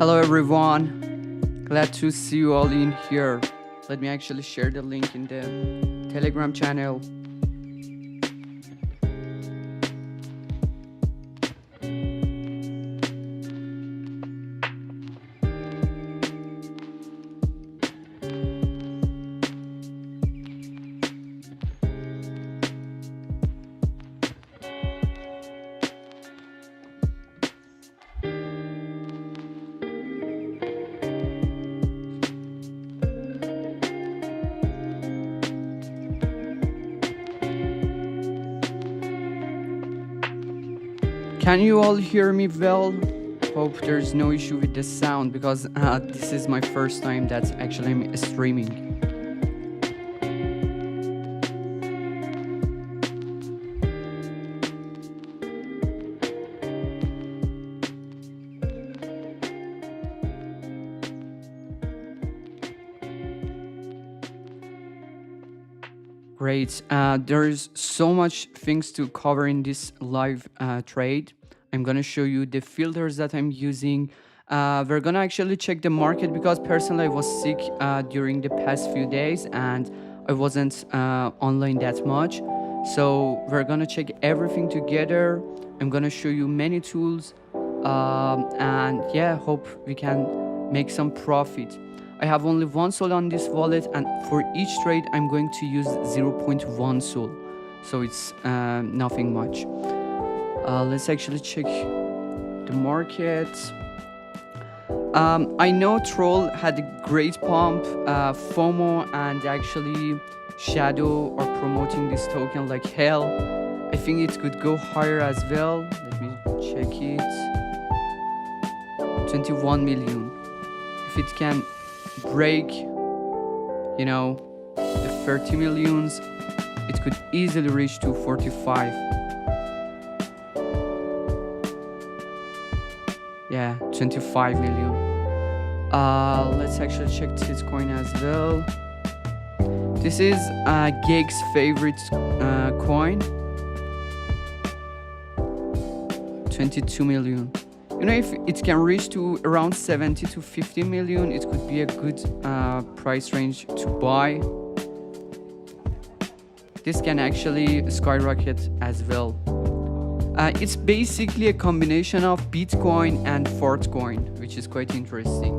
Hello everyone, glad to see you all in here. Let me actually share the link in the Telegram channel. Can you all hear me well? Hope there's no issue with the sound because this is my first time that's actually I'm streaming. Great. There's so much things to cover in this live trade. I'm gonna show you the filters that I'm using. We're gonna actually check the market because personally I was sick during the past few days and I wasn't online that much. So we're gonna check everything together. I'm gonna show you many tools and yeah, hope we can make some profit. I have only one Sol on this wallet, and for each trade I'm going to use 0.1 Sol, so it's nothing much. Let's actually check the market. I know Troll had a great pump, FOMO and actually Shadow are promoting this token like hell. I think it could go higher as well. Let me check it. 21 million. If it can break, you know, the 30 millions, it could easily reach to 45. Yeah, 25 million. Let's actually check this coin as well. This is Gig's favorite coin. 22 million. You know, if it can reach to around 70 to 50 million, it could be a good price range to buy. This can actually skyrocket as well. It's basically a combination of Bitcoin and Fortcoin, which is quite interesting.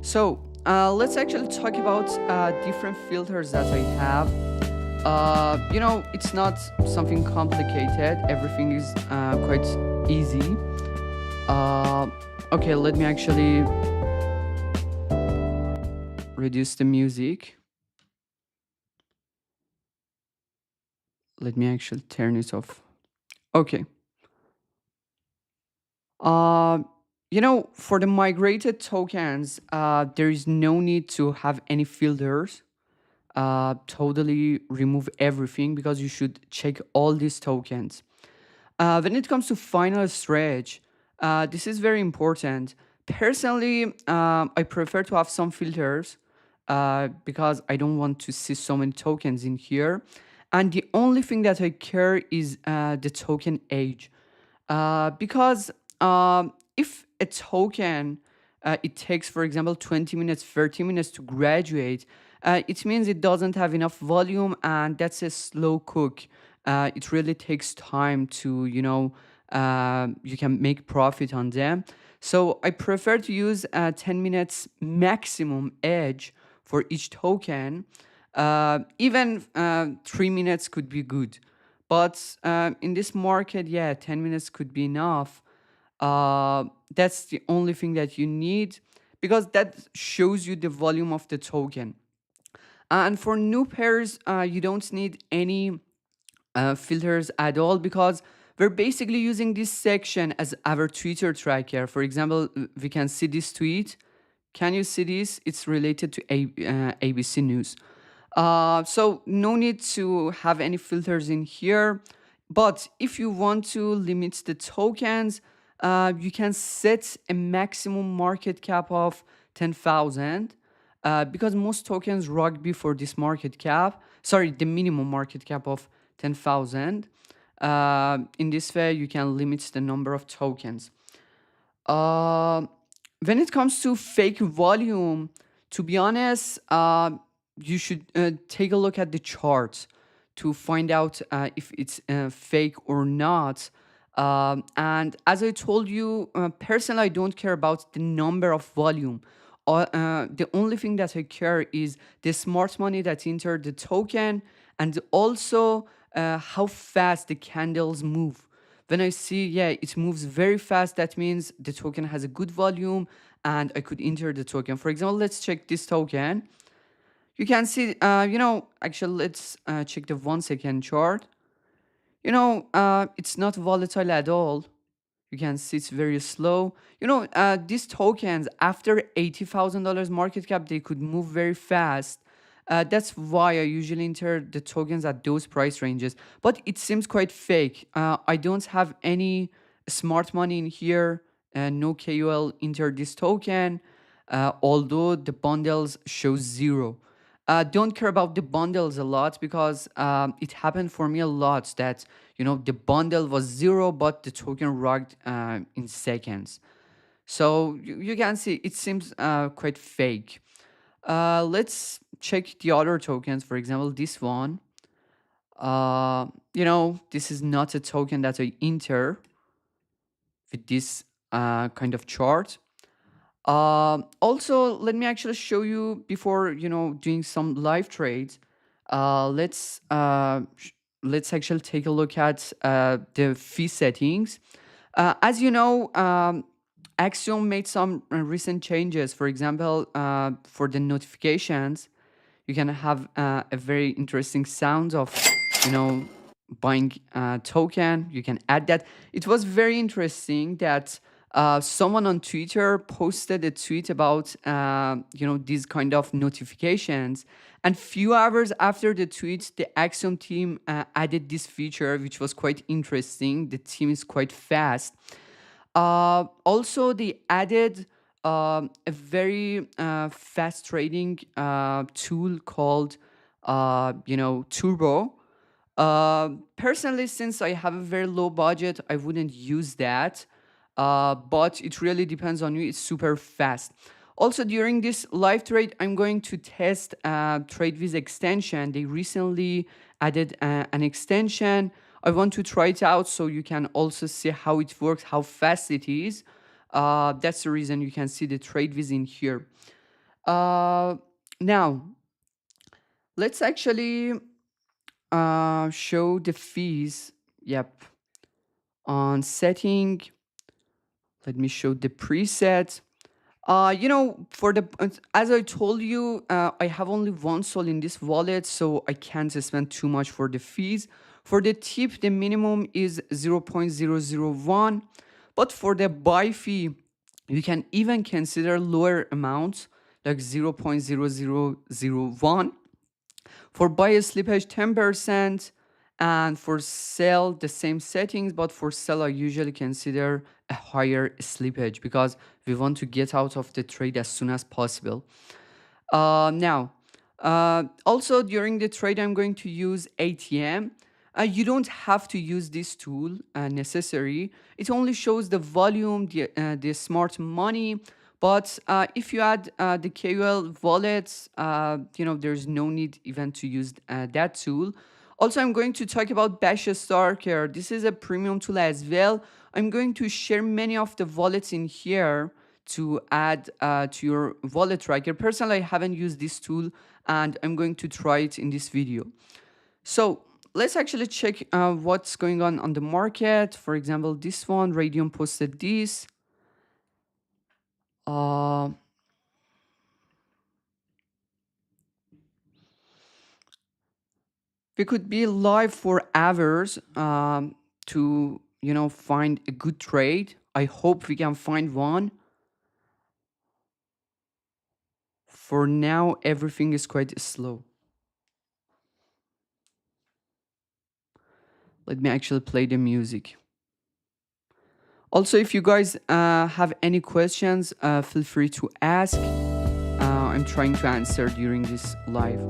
So let's actually talk about different filters that I have. You know, it's not something complicated. Everything is quite easy. Okay, let me actually reduce the music. Let me actually turn it off. Okay. You know, for the migrated tokens, there is no need to have any filters. Totally remove everything because you should check all these tokens. When it comes to final stretch, this is very important. Personally, I prefer to have some filters because I don't want to see so many tokens in here. And the only thing that I care is the token age. Because if a token, it takes, for example, 20 minutes, 30 minutes to graduate, it means it doesn't have enough volume and that's a slow cook. It really takes time to, you know, you can make profit on them. So I prefer to use 10 minutes maximum edge for each token. Even 3 minutes could be good. But in this market, yeah, 10 minutes could be enough. That's the only thing that you need because that shows you the volume of the token. And for new pairs, you don't need any filters at all because we're basically using this section as our Twitter tracker. For example, we can see this tweet. Can you see this? It's related to ABC News. So no need to have any filters in here. But if you want to limit the tokens, you can set a maximum market cap of 10,000 because most tokens rugby for this market cap. Sorry, the minimum market cap of 10,000. In this way, you can limit the number of tokens. Um, when it comes to fake volume, to be honest, you should take a look at the charts to find out if it's fake or not. And as I told you, personally, I don't care about the number of volume. The only thing that I care is the smart money that entered the token, and also how fast the candles move. When I see, yeah, it moves very fast, that means the token has a good volume and I could enter the token. For example, let's check this token. You can see, actually, let's check the 1 second chart. It's not volatile at all. You can see it's very slow. These tokens, after $80,000 market cap, they could move very fast. That's why I usually enter the tokens at those price ranges. But it seems quite fake. I don't have any smart money in here, no KUL enter this token, although the bundles show zero. Don't care about the bundles a lot because it happened for me a lot that the bundle was zero but the token rocked in seconds. So you can see it seems quite fake. Let's check the other tokens. For example, this one. This is not a token that I enter with this kind of chart. Also, let me actually show you before doing some live trades. Let's actually take a look at the fee settings. As you know, Axiom made some recent changes. For example, for the notifications, you can have a very interesting sound of you know buying a token. You can add that. It was very interesting that someone on Twitter posted a tweet about these kind of notifications, and few hours after the tweet the Axiom team added this feature, which was quite interesting. The team is quite fast. Also, they added a very fast trading tool called, Turbo. Personally, since I have a very low budget, I wouldn't use that. But it really depends on you. It's super fast. Also, during this live trade, I'm going to test TradeViz extension. They recently added an extension. I want to try it out so you can also see how it works, how fast it is. That's the reason you can see the TradeViz in here. Now, let's actually show the fees. Yep. On setting, let me show the preset. For the as I told you, I have only one soul in this wallet, so I can't spend too much for the fees. For the tip, the minimum is 0.001, but for the buy fee, you can even consider lower amounts like 0.0001. For buy a slippage 10%, and for sell the same settings, but for sell I usually consider a higher slippage because we want to get out of the trade as soon as possible. Now, also during the trade, I'm going to use ATM. You don't have to use this tool necessary. It only shows the volume, the smart money. But if you add the KUL wallets, there's no need even to use that tool. Also, I'm going to talk about Bash Starker. This is a premium tool as well. I'm going to share many of the wallets in here to add to your wallet tracker. Personally, I haven't used this tool and I'm going to try it in this video. So let's actually check what's going on the market. For example, this one, Radium posted this. Uh, we could be live for hours to find a good trade. I hope we can find one. For now, everything is quite slow. Let me actually play the music. Also, if you guys have any questions, feel free to ask. I'm trying to answer during this live.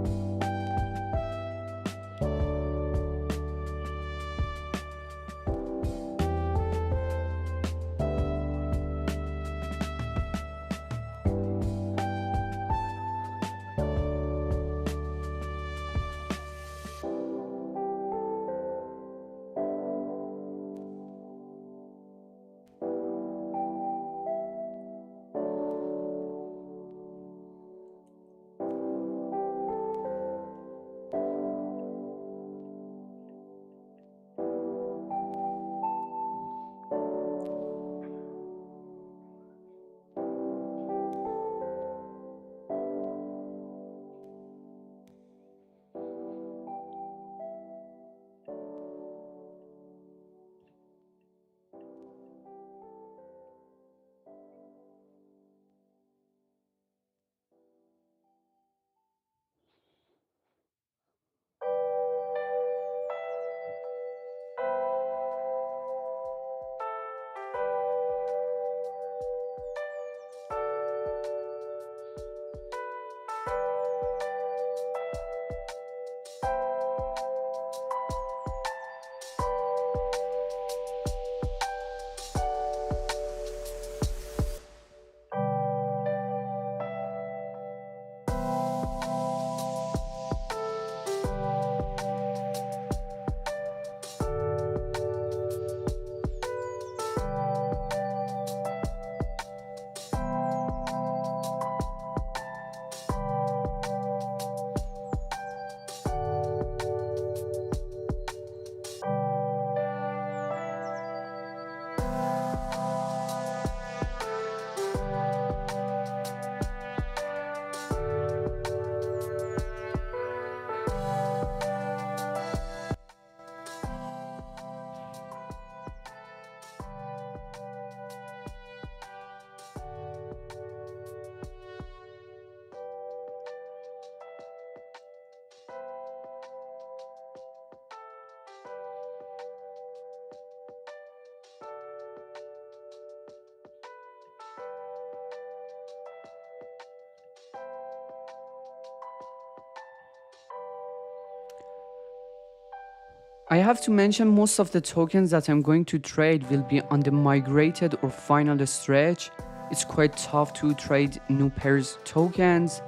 I have to mention most of the tokens that I'm going to trade will be on the migrated or final stretch. It's quite tough to trade new pairs tokens.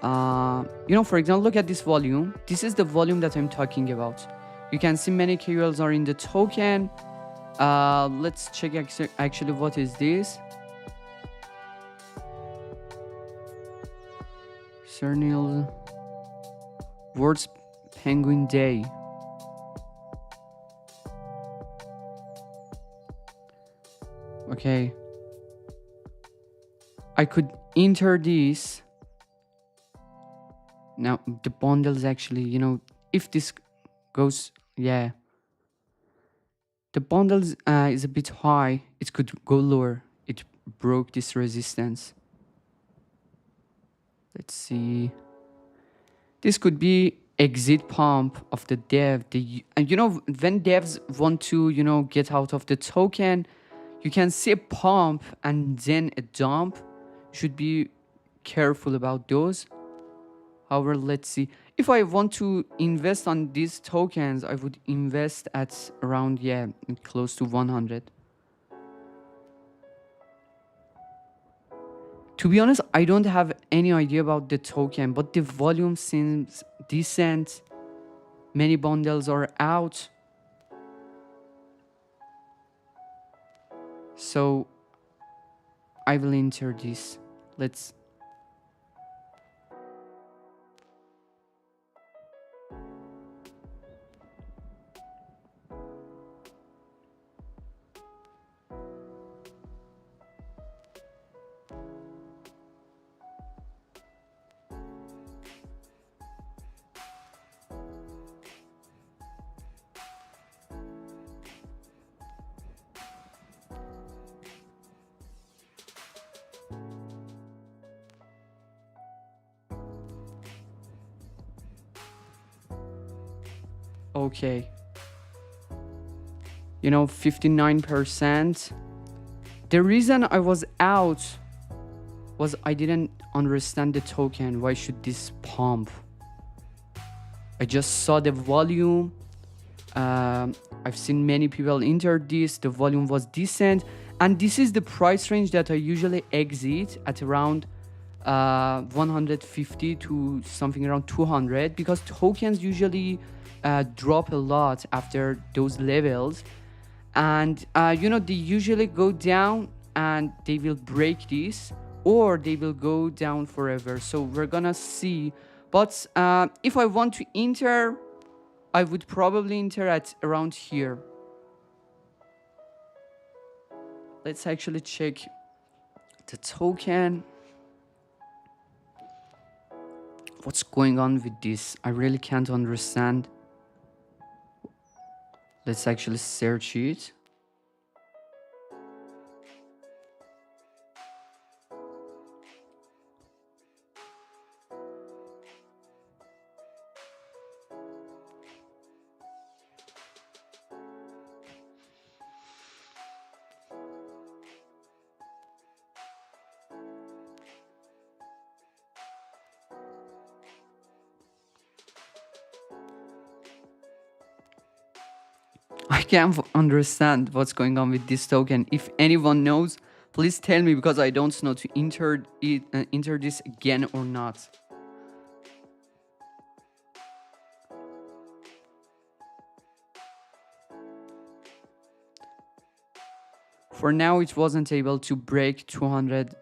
For example, look at this volume. This is the volume that I'm talking about. You can see many KOLs are in the token. Let's check actually what is this. Cernil Words Penguin Day. Okay. I could enter this. Now the bundles actually, if this goes, yeah. The bundles is a bit high. It could go lower. It broke this resistance. Let's see. This could be exit pump of the dev. When devs want to, get out of the token, you can see a pump and then a dump. You should be careful about those. However, let's see. If I want to invest on these tokens, I would invest at around, close to 100. To be honest, I don't have any idea about the token, but the volume seems decent. Many bundles are out. So I will enter this. Let's. Okay. 59%. The reason I was out was I didn't understand the token. Why should this pump? I just saw the volume. I've seen many people enter this. The volume was decent. And this is the price range that I usually exit at around 150 to something around 200, because tokens usually drop a lot after those levels. And they usually go down and they will break this, or they will go down forever. So we're gonna see. But if I want to enter, I would probably enter at around here. Let's actually check the token. What's going on with this? I really can't understand. Let's actually search it. I can't understand what's going on with this token. If anyone knows, please tell me, because I don't know to enter this again or not. For now, it wasn't able to break 200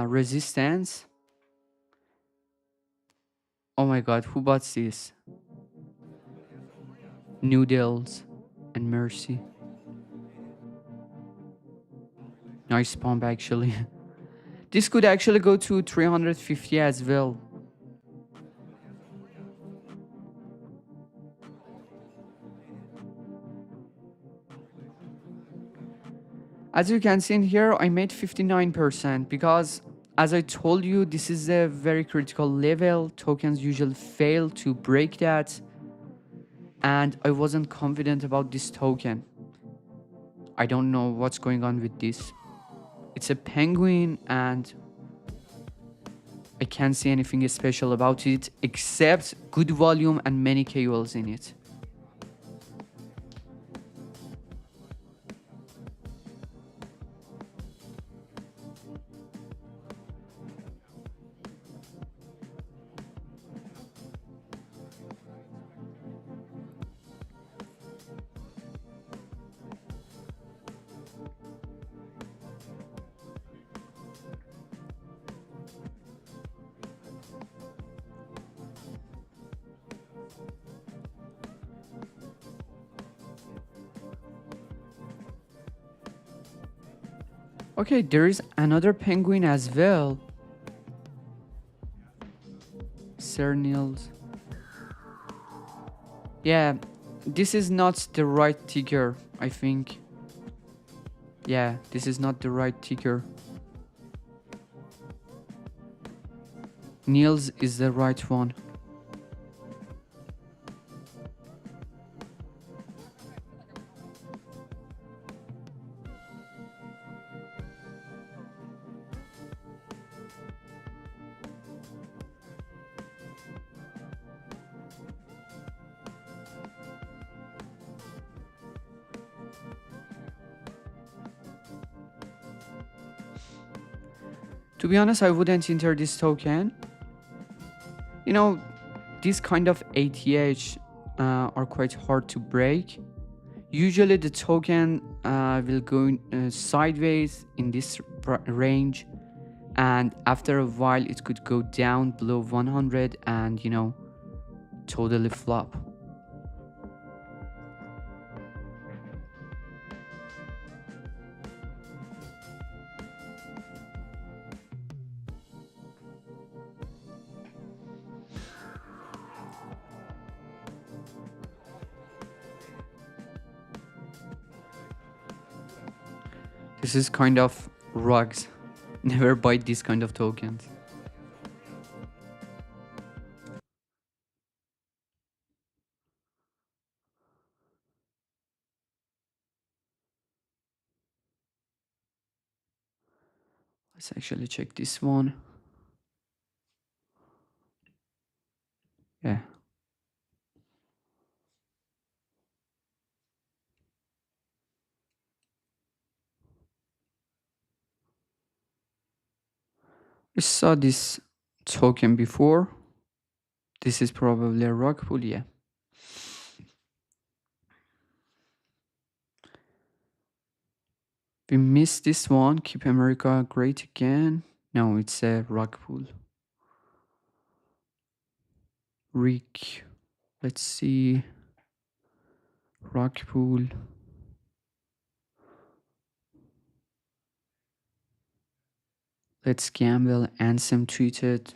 resistance. Oh my god, who bought this? Noodles and Mercy. Nice pump actually. This could actually go to 350 as well. As you can see in here, I made 59% because, as I told you, this is a very critical level. Tokens usually fail to break that. And I wasn't confident about this token. I don't know what's going on with this. It's a penguin, and I can't see anything special about it except good volume and many KOLs in it. Okay, there is another penguin as well. Cernils. Yeah, this is not the right ticker, I think. Yeah, this is not the right ticker. Niels is the right one. To be honest, I wouldn't enter this token. You know, these kind of ATH are quite hard to break. Usually the token will go sideways in this range, and after a while it could go down below 100 and totally flop. This is kind of rugs. Never buy these kind of tokens. Let's actually check this one. Yeah. I saw this token before. This is probably a rug pull, yeah. We missed this one. Keep America great again. No, it's a rug pull. Rick. Let's see. Rug pull. Let's gamble. Ansem tweeted.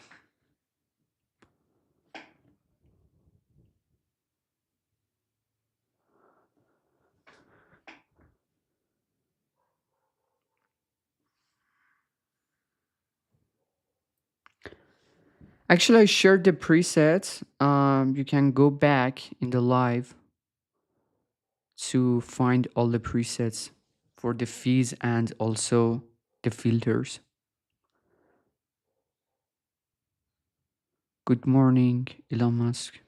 Actually, I shared the presets. You can go back in the live to find all the presets for the fees and also the filters. Good morning, Elon Musk.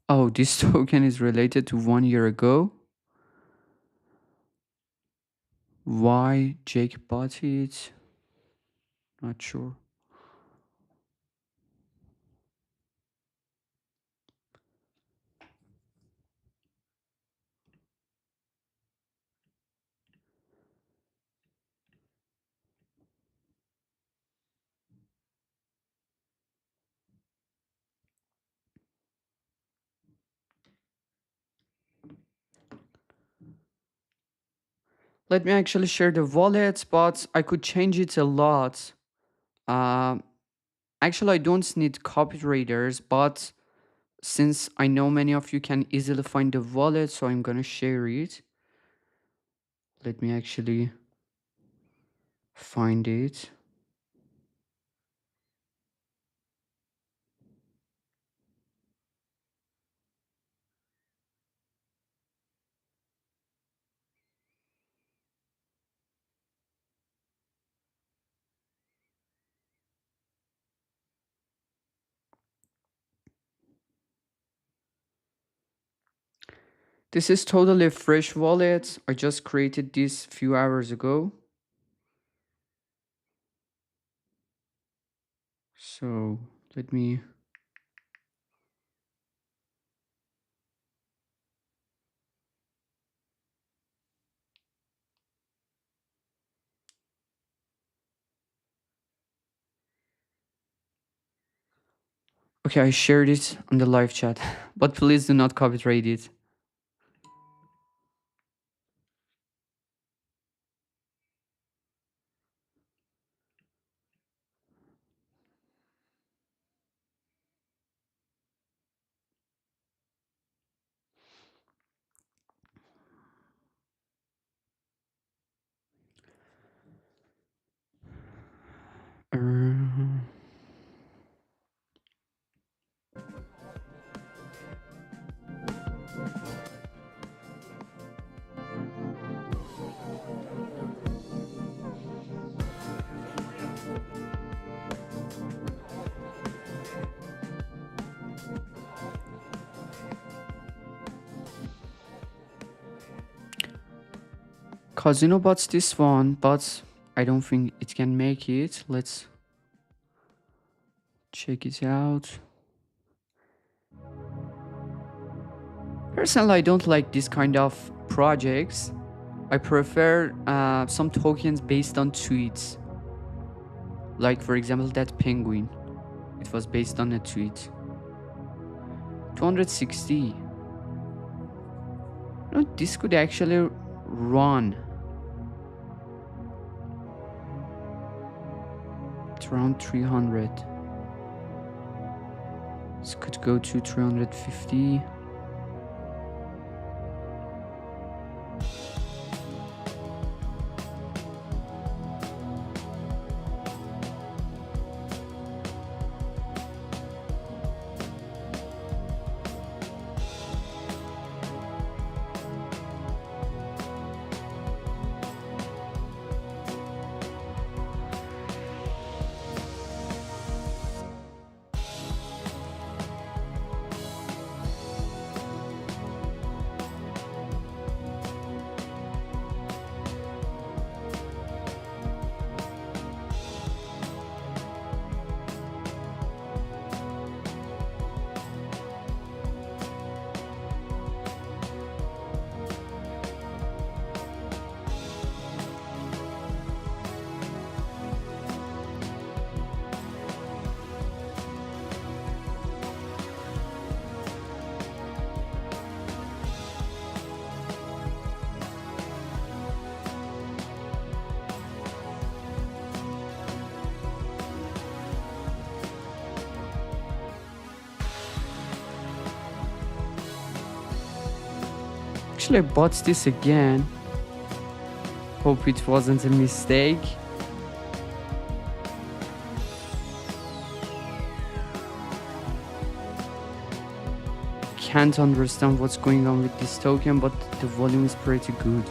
Oh, this token is related to 1 year ago. Why Jake bought it? Not sure. Let me actually share the wallet, but I could change it a lot. Uh, Actually, I don't need copywriters, but since I know many of you can easily find the wallet, so I'm gonna share it. Let me actually find it. This is totally a fresh wallet. I just created this few hours ago. So let me. Okay, I shared it on the live chat, but please do not copyright it. Uh, Casino bots this one, but I don't think it can make it. Let's check it out. Personally, I don't like this kind of projects. I prefer some tokens based on tweets. Like, for example, that penguin. It was based on a tweet. 260. No, this could actually run. It's around 300. This could go to 350. Actually, I bought this again. Hope it wasn't a mistake. Can't understand what's going on with this token, but the volume is pretty good.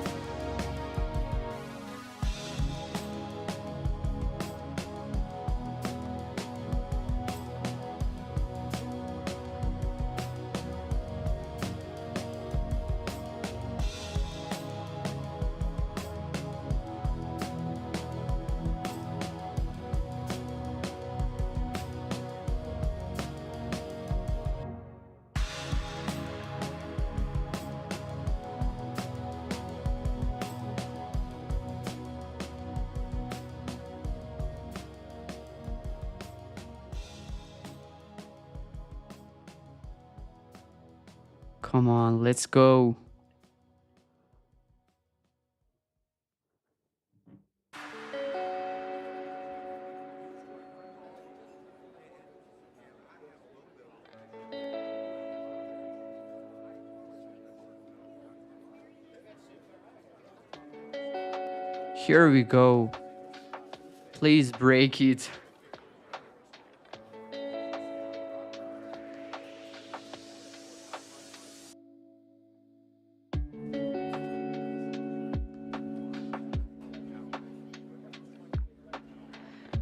Come on, let's go. Here we go. Please break it.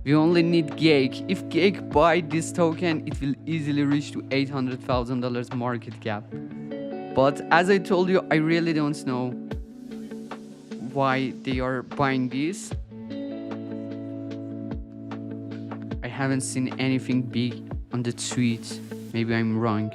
We only need Gake. If Gake buy this token, it will easily reach to $800,000 market cap. But as I told you, I really don't know why they are buying this. I haven't seen anything big on the tweet. Maybe I'm wrong.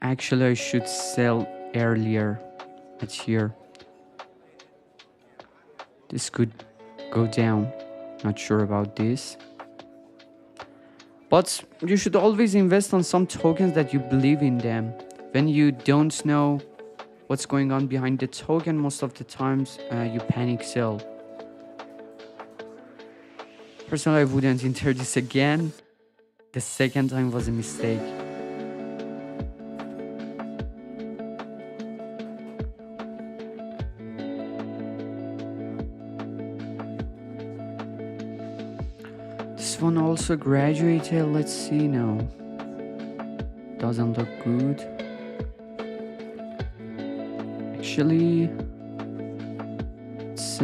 Actually, I should sell earlier. It's here. This could go down. Not sure about this. But you should always invest on some tokens that you believe in them. When you don't know what's going on behind the token, most of the times you panic sell. Personally, I wouldn't enter this again. The second time was a mistake. This one also graduated. Let's see now. Doesn't look good. Actually, it's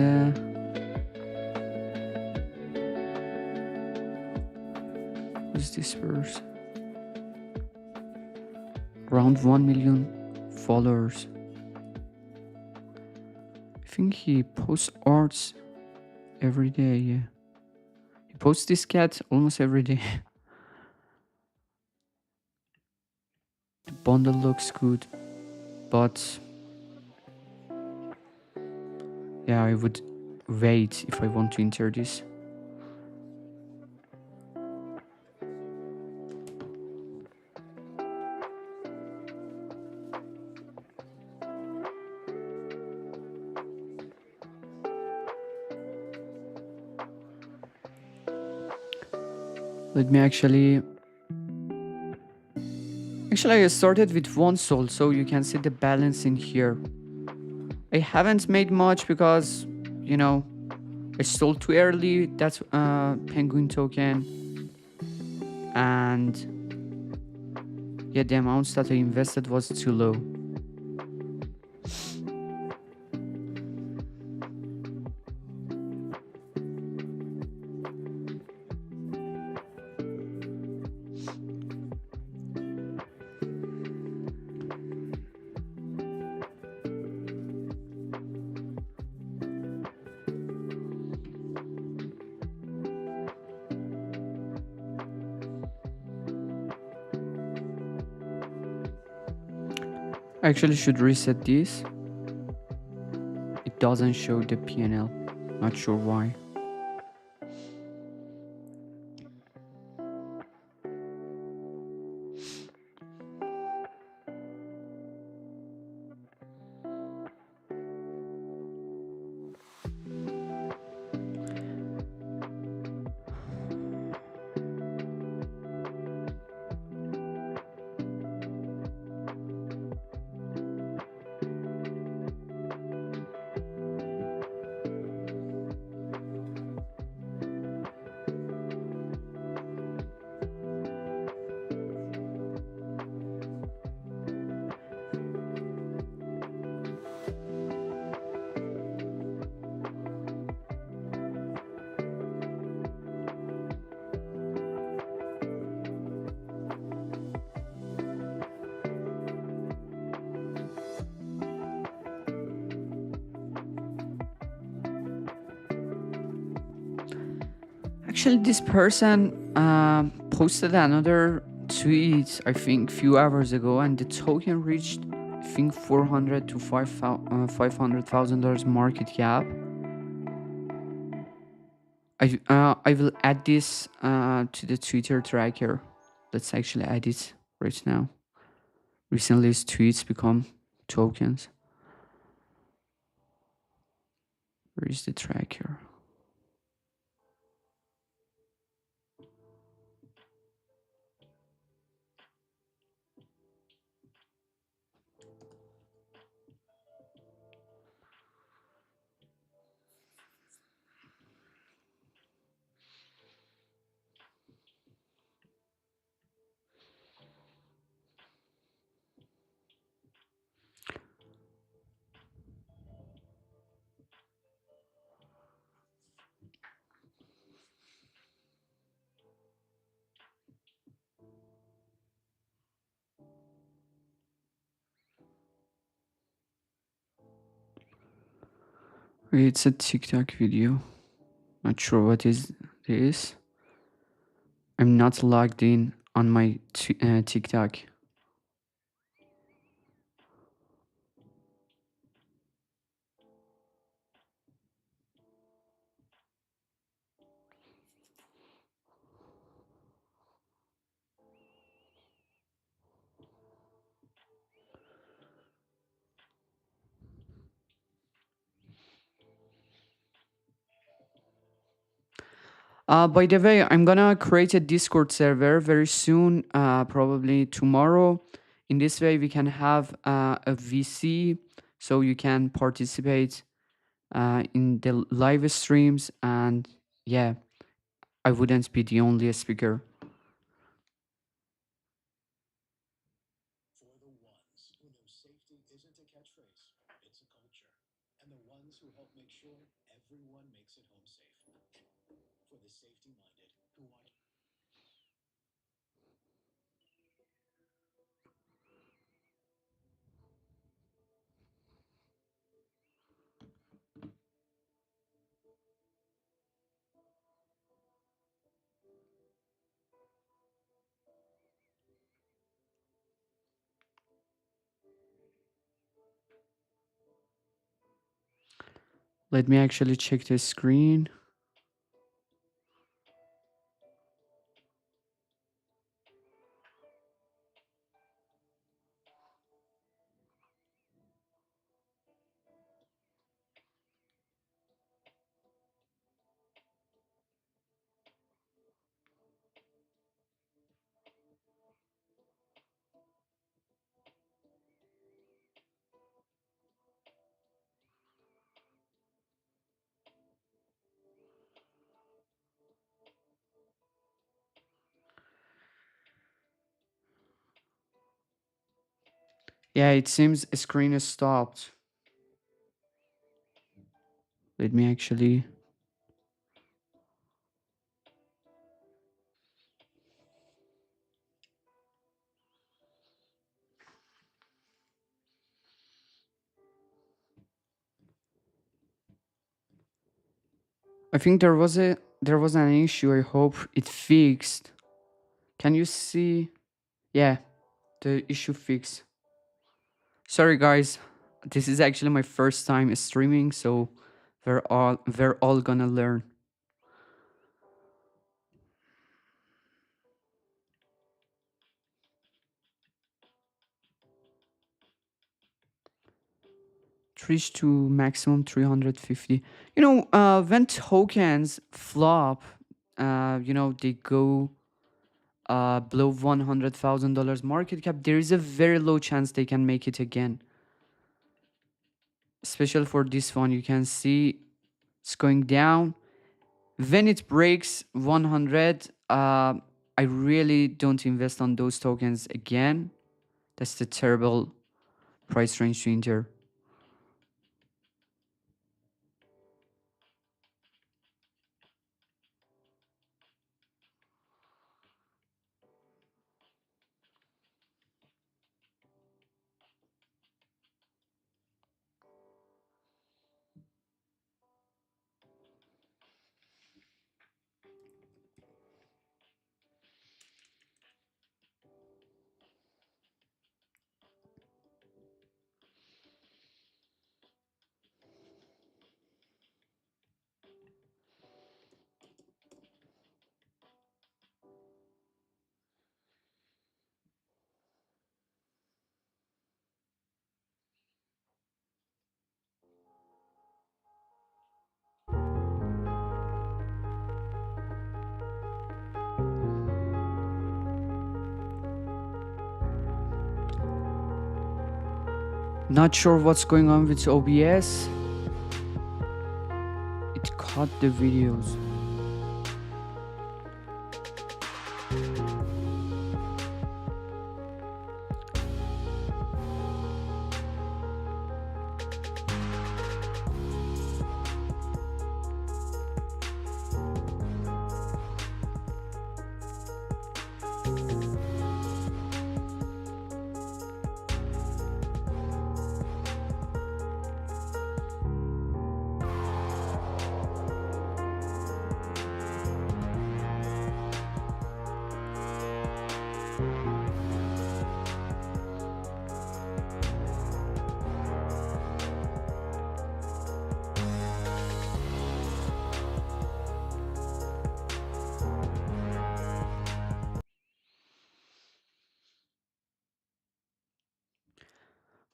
who's this person? Around 1 million followers. I think he posts arts every day. Yeah, he posts this cat almost every day. The bundle looks good, but yeah, I would wait if I want to enter this. Let me actually I started with 1 soul, so you can see the balance in here. I haven't made much because, you know, I sold too early. That's penguin token. And yeah, the amounts that I invested was too low. I actually should reset this. It doesn't show the PNL. Not sure why. Actually, this person posted another tweet, I think, few hours ago, and the token reached, I think, $400 to $500,000 market cap. I will add this to the Twitter tracker. Let's actually add it right now. Recently, his tweets become tokens. Where is the tracker? It's a TikTok video. Not sure what is this. I'm not logged in on my TikTok. By the way, I'm gonna create a Discord server very soon, probably tomorrow. In this way, we can have a VC, so you can participate in the live streams, and yeah, I wouldn't be the only speaker. Let me actually check the screen. Yeah, it seems a screen is stopped. Let me actually. I think there was an issue. I hope it fixed. Can you see? Yeah, the issue fixed. Sorry, guys. This is actually my first time streaming, so we're all gonna learn. Reach to maximum 350. When tokens flop, they go below $100,000 market cap. There is a very low chance they can make it again. Especially for this one, you can see it's going down. When it breaks 100, I really don't invest on those tokens again. That's the terrible price range to enter. Not sure what's going on with OBS. It cut the videos.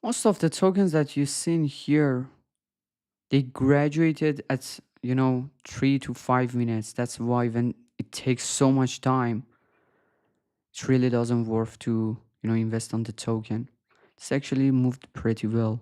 Most of the tokens that you seen here, they graduated at 3 to 5 minutes. That's why when it takes so much time, it really doesn't worth to invest on the token. It's actually moved pretty well.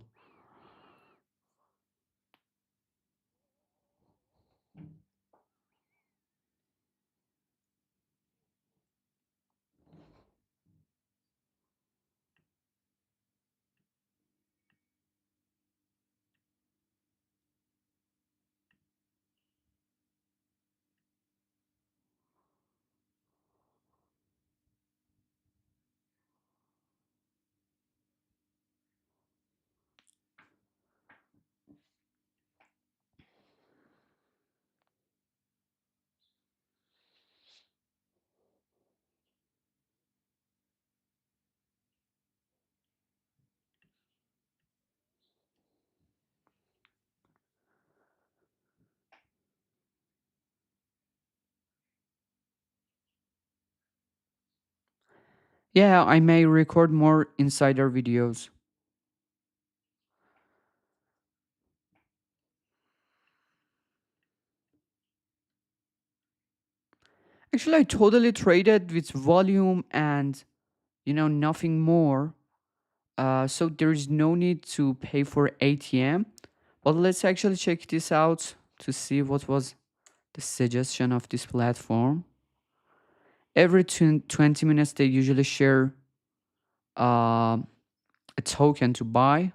Yeah, I may record more insider videos. Actually, I totally traded with volume and nothing more. So there is no need to pay for ATM. But let's actually check this out to see what was the suggestion of this platform. Every 20 minutes, they usually share uh, a token to buy.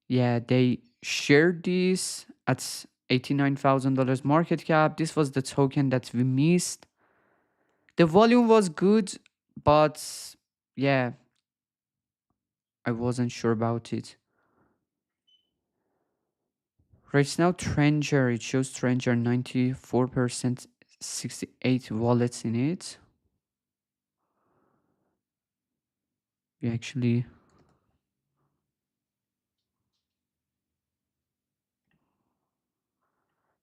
Yeah, they shared this at $89,000 market cap. This was the token that we missed. The volume was good, but yeah, I wasn't sure about it. Right now, Trenger, it shows Trenger 94%, 68 wallets in it. We actually,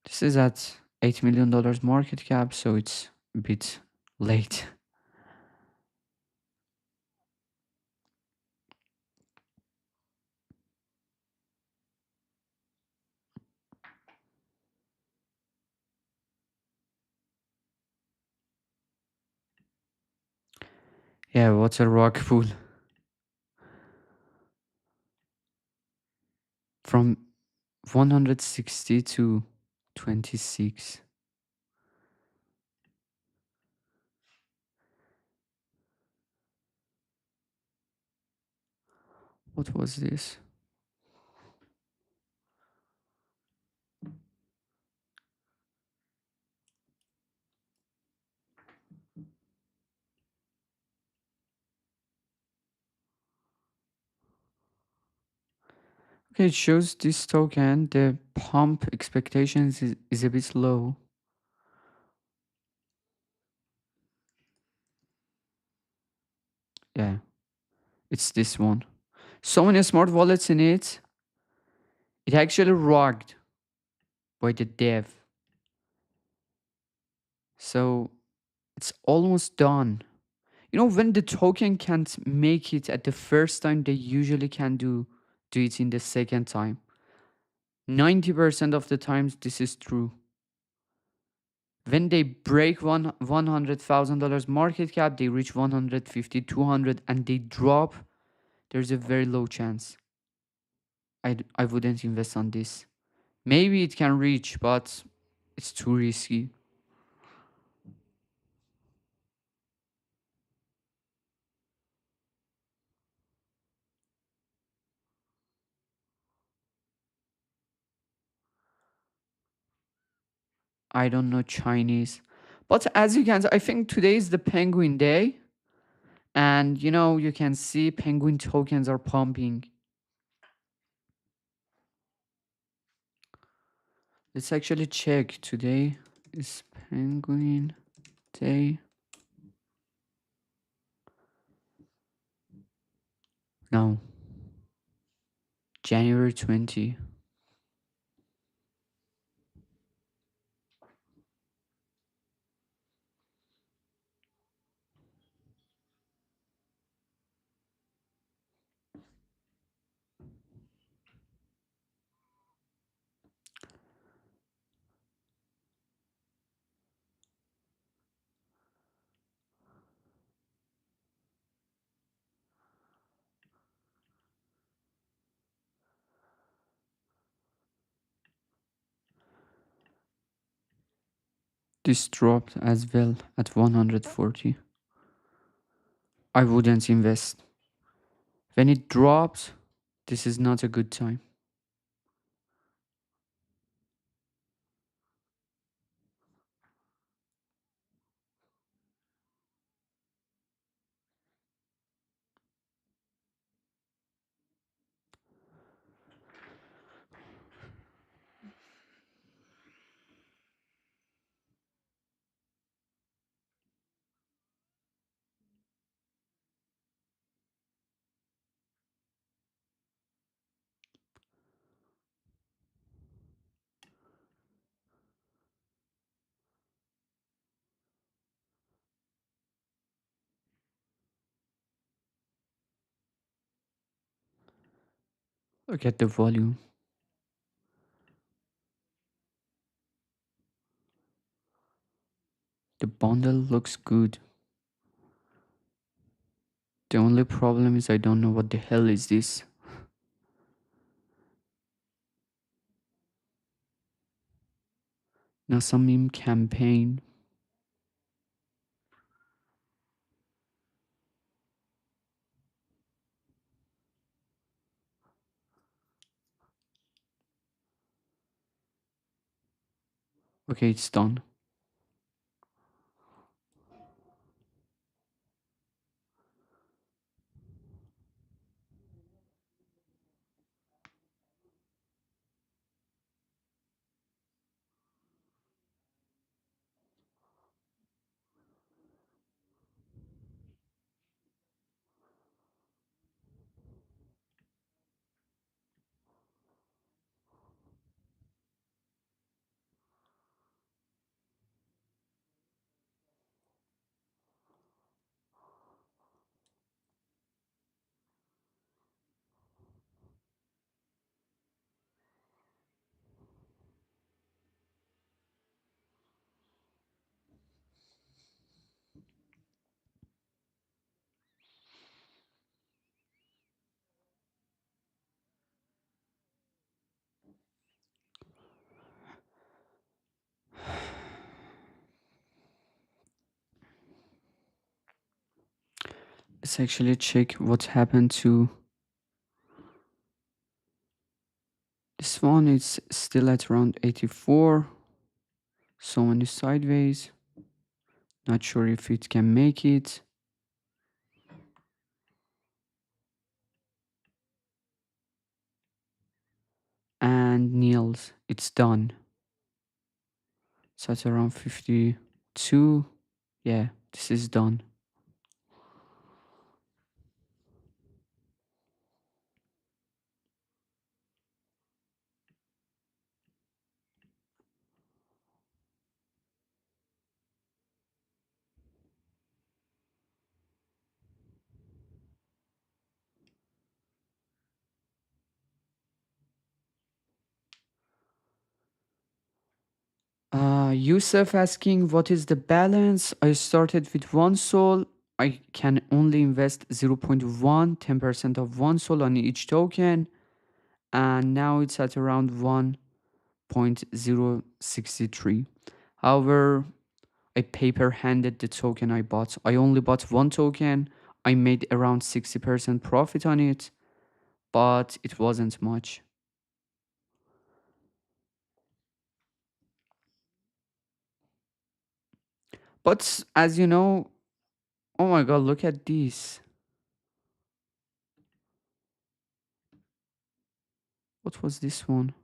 this is at $8 million market cap, so it's a bit late. Yeah, what's a rock pool? From 160 to 26. What was this? Okay, it shows this token, the pump expectations is a bit low. Yeah, it's this one. So many smart wallets in it. It actually rugged by the dev. So it's almost done. When the token can't make it at the first time, they usually can do it in the second time. 90% of the times this is true. When they break $100,000 market cap, they reach 150, 200, and they drop There's a very low chance. I wouldn't invest on this. Maybe it can reach, but it's too risky. I don't know Chinese. But as you can see, I think today is the penguin day. And you can see penguin tokens are pumping. Let's actually check. Today is penguin day. No, January 20. This dropped as well at 140. I wouldn't invest. When it drops, this is not a good time. Look at the volume. The bundle looks good. The only problem is I don't know what the hell is this. Now some meme campaign. Okay, it's done. Let's actually check what happened to this one. It's still at around 84. Someone is sideways. Not sure if it can make it. And Niels, it's done. So it's around 52. Yeah, this is done. Yusuf asking what is the balance? I started with one soul. I can only invest 0.1, 10% of one sol on each token, and now it's at around 1.063. However, I paper handed the token I bought. I only bought one token. I made around 60% profit on it, but it wasn't much. But as you know, oh my god, look at this. What was this one?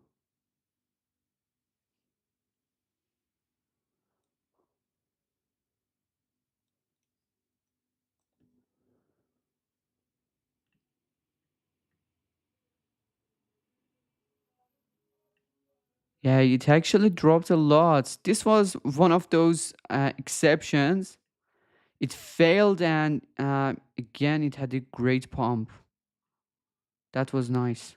Yeah, it actually dropped a lot. This was one of those exceptions. It failed, and again, it had a great pump. That was nice.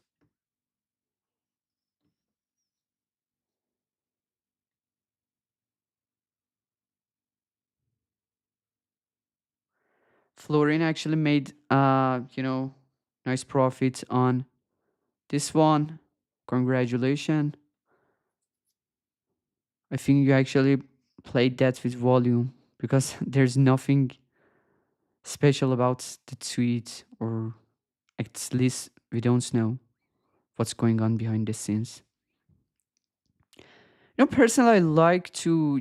Florin actually made, nice profit on this one. Congratulations. I think you actually played that with volume because there's nothing special about the tweet, or at least we don't know what's going on behind the scenes. Personally, I like to,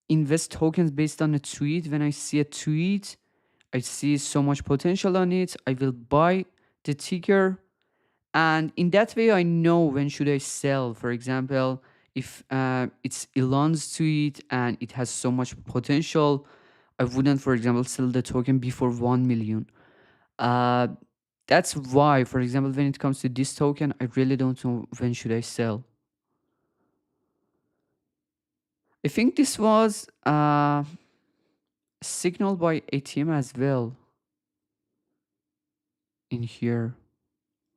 invest tokens based on a tweet. When I see a tweet, I see so much potential on it. I will buy the ticker, and in that way, I know when should I sell. For example, if it's Elon's tweet and it has so much potential, I wouldn't, for example, sell the token before 1 million. Uh, that's why, for example, when it comes to this token, I really don't know when should I sell. I think this was signaled by ATM as well in here.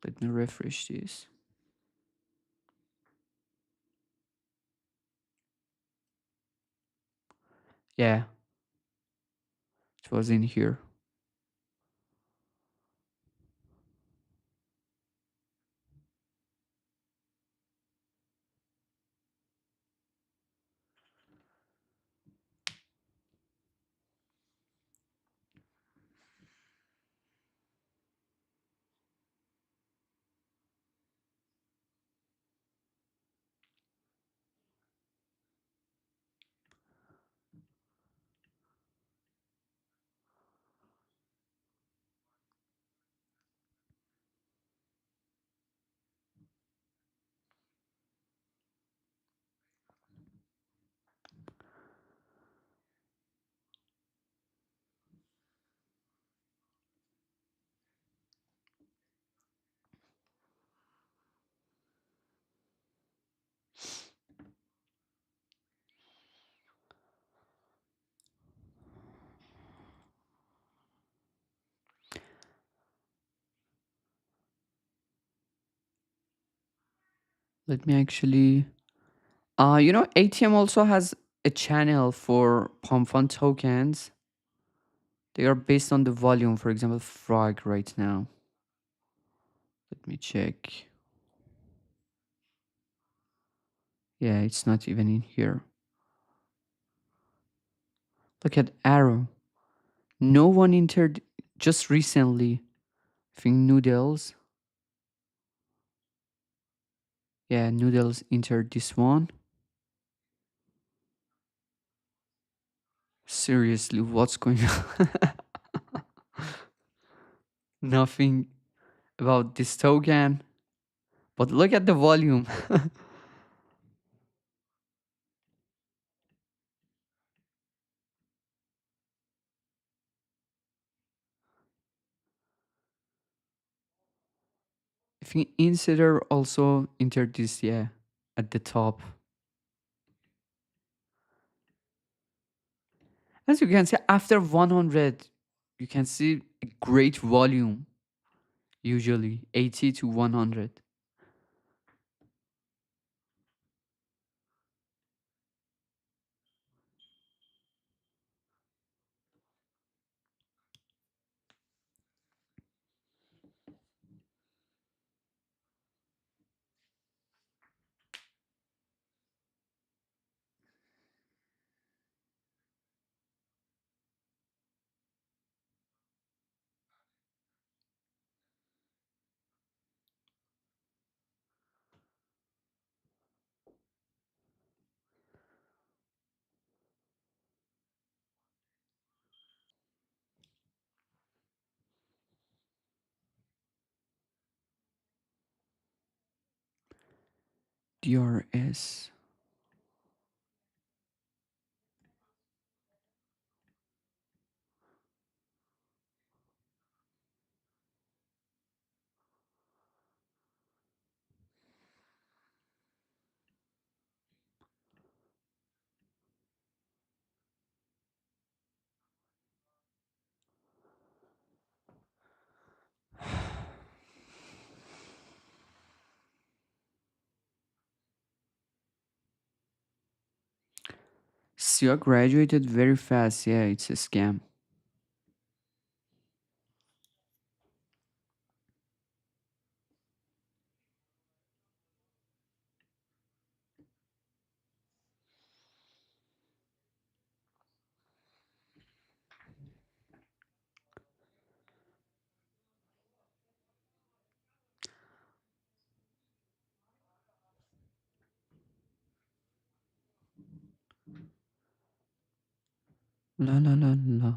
Let me refresh this. Yeah, it was in here. Let me actually. ATM also has a channel for pump fund tokens. They are based on the volume. For example, Frog right now. Let me check. Yeah, it's not even in here. Look at Arrow. No one entered just recently. I think Noodles. Yeah, Noodles entered this one. Seriously, what's going on? Nothing about this token. But look at the volume. I think Insider also entered this, yeah, at the top. As you can see, after 100, you can see a great volume, usually 80 to 100. DRS. Sia graduated very fast. Yeah, it's a scam. La la la la.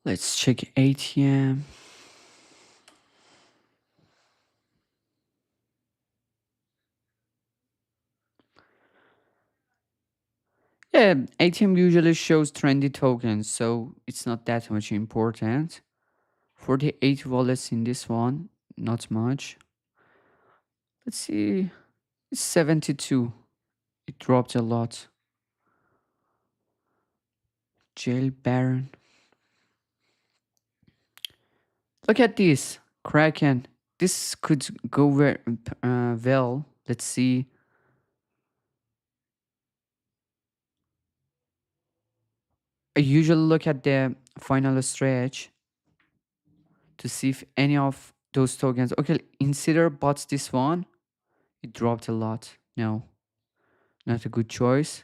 Let's check ATM. Yeah, ATM usually shows trendy tokens, so it's not that much important. 48 wallets in this one, not much. Let's see, it's 72. It dropped a lot. Jail Baron. Look at this. Kraken. This could go very well. Let's see. I usually look at the final stretch to see if any of those tokens. Okay, Insider bought this one. It dropped a lot. No, not a good choice.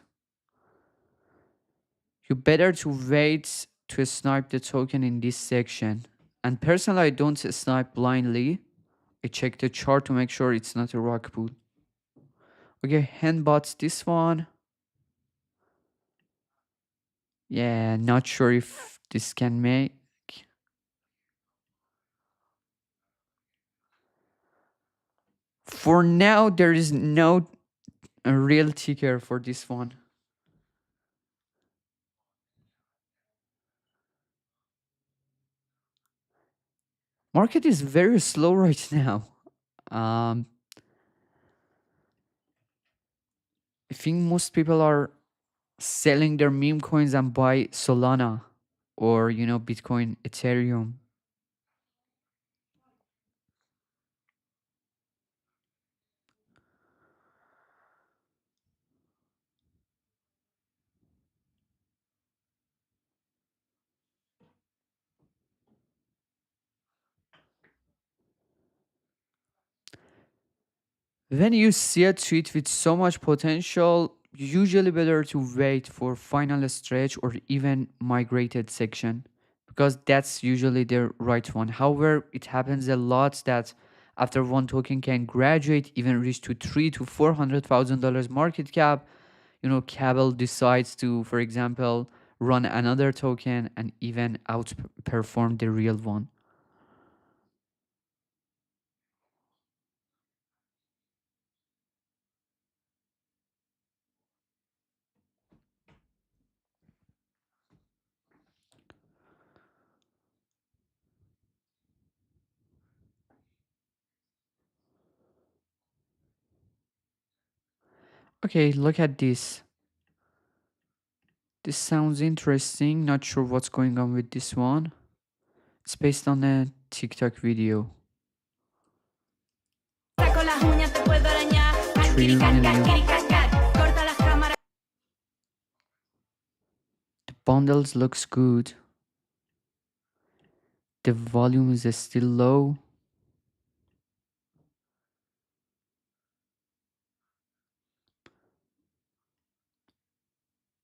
You better to wait to snipe the token in this section. And personally, I don't snipe blindly. I check the chart to make sure it's not a rock pool. Okay, hand bots this one. Yeah, not sure if this can make. For now, there is no real ticker for this one. Market is very slow right now. Um, I think most people are selling their meme coins and buy Solana or Bitcoin, Ethereum. When you see a tweet with so much potential, usually better to wait for final stretch or even migrated section because that's usually the right one. However, it happens a lot that after one token can graduate, even reach to $300,000 to $400,000 market cap, Cabal decides to, for example, run another token and even outperform the real one. Okay, look at this. This sounds interesting. Not sure what's going on with this one. It's based on a TikTok video. 3 million. The bundles looks good. The volume is still low.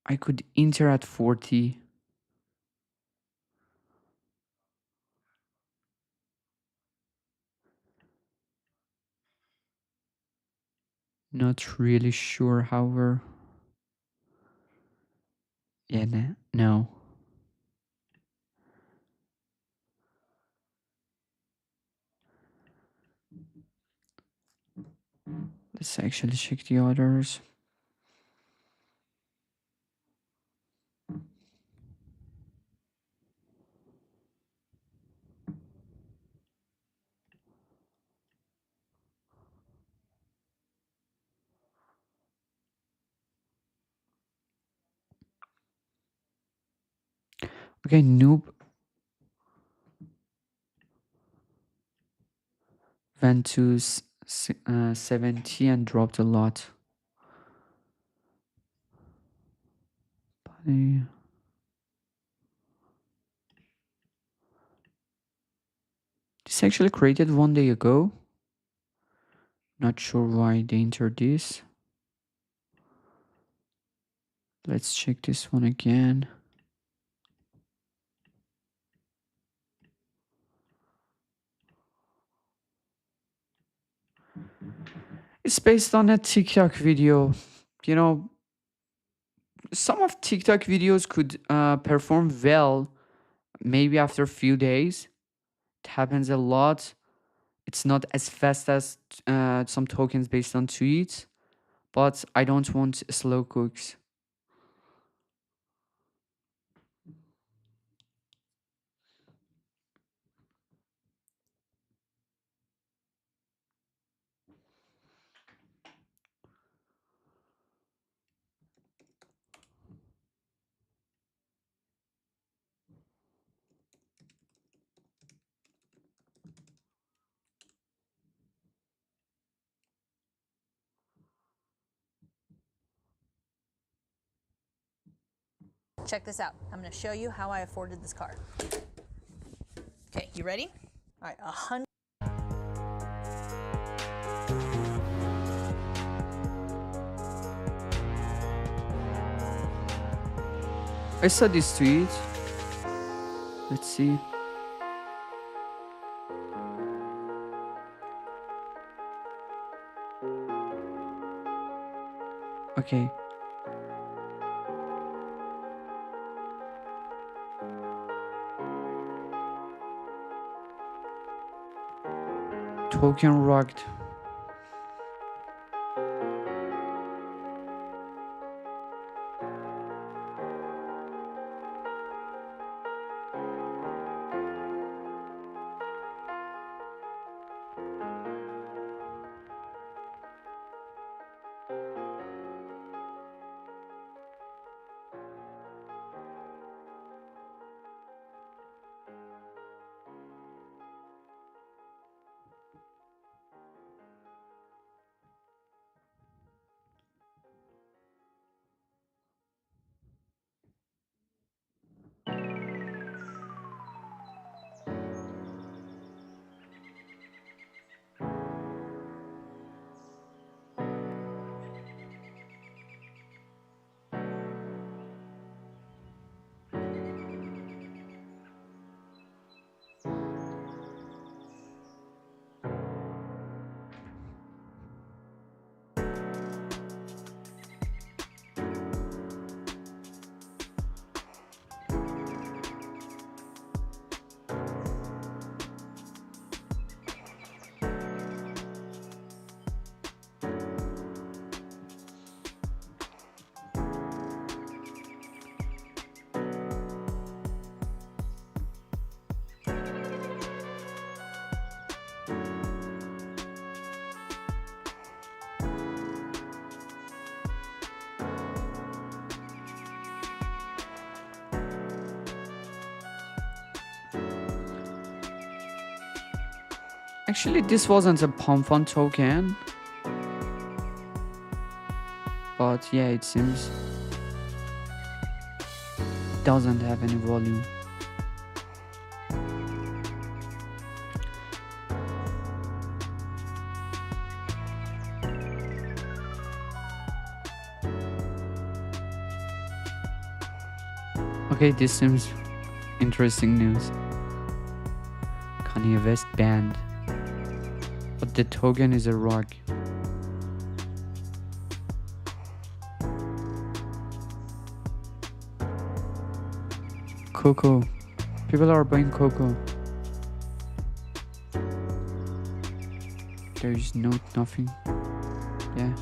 I could enter at 40. Not really sure, however. Yeah, no. Let's actually check the others. Okay, Noob went to 70 and dropped a lot. Uh, This actually created 1 day ago. Not sure why they entered this. Let's check this one again. It's based on a TikTok video. You know, some of TikTok videos could perform well maybe after a few days. It happens a lot. It's not as fast as some tokens based on tweets, but I don't want slow cooks. Check this out. I'm going to show you how I afforded this car. Okay, you ready? All right, 100. I saw this tweet. Let's see. Okay. Token rocked. Actually, this wasn't a pump fund token, but yeah, it seems doesn't have any volume. Okay, this seems interesting news. Kanye West banned, but the token is a rock. cocoa. People are buying cocoa. There is nothing. Yeah.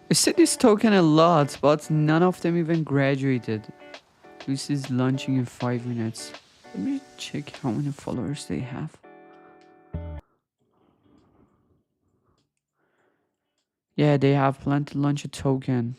I see this token a lot, but none of them even graduated. This is launching in 5 minutes. Let me check how many followers they have. Yeah, they have planned to launch a token.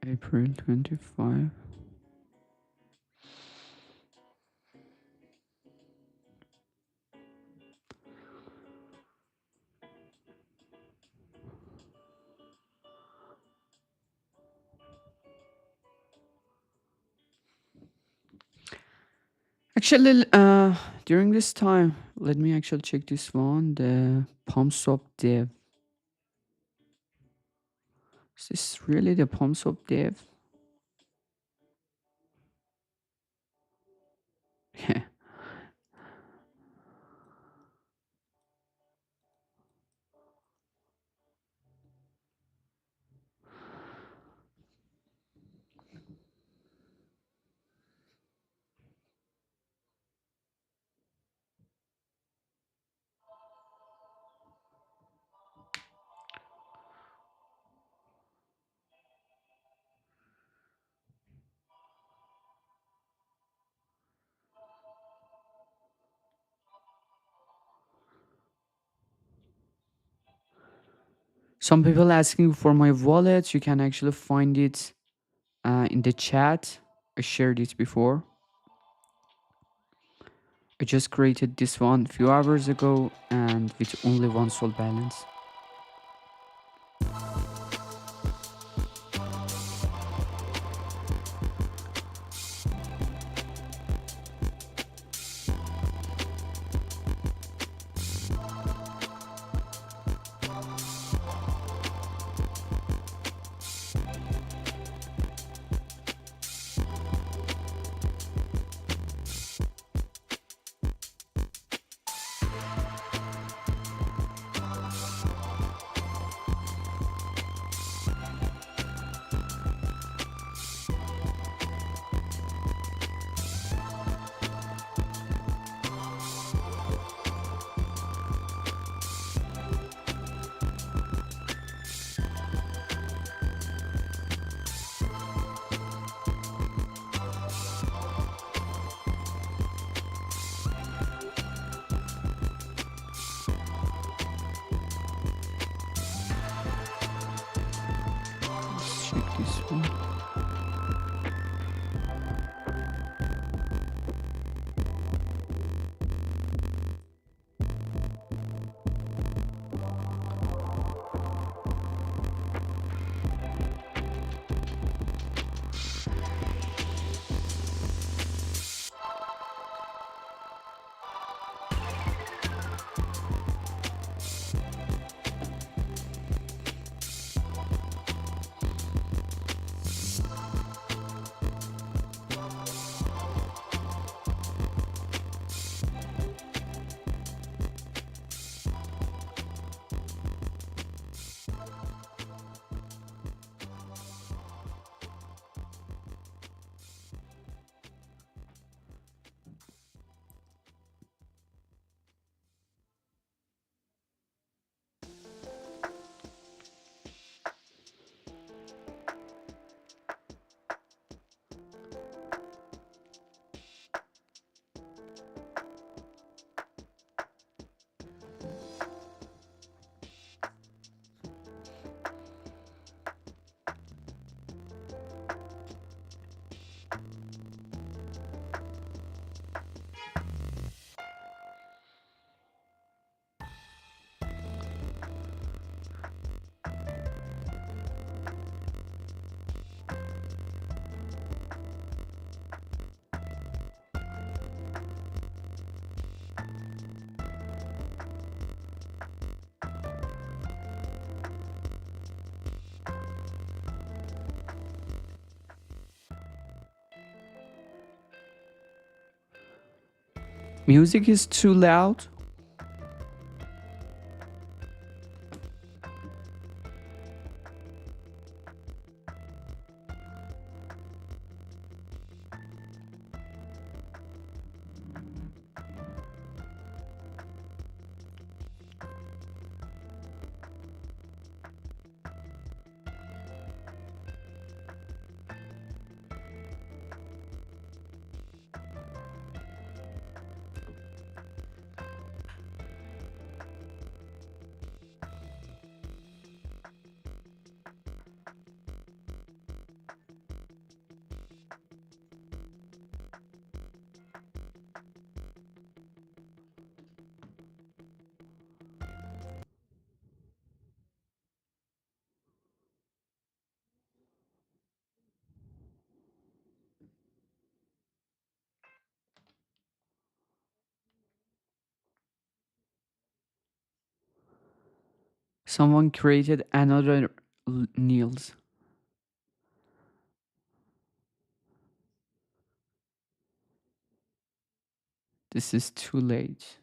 April 25. Actually, during this time, let me actually check this one. The pump swap dev. Is this really the pump swap dev? Yeah. Some people asking for my wallet. You can actually find it in the chat. I shared it before. I just created this one a few hours ago and with only one soul balance. Music is too loud. Someone created another Niels. This is too late.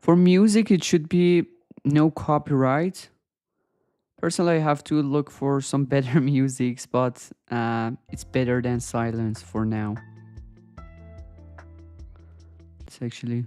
For music, it should be no copyright. Personally, I have to look for some better musics, but it's better than silence for now. It's actually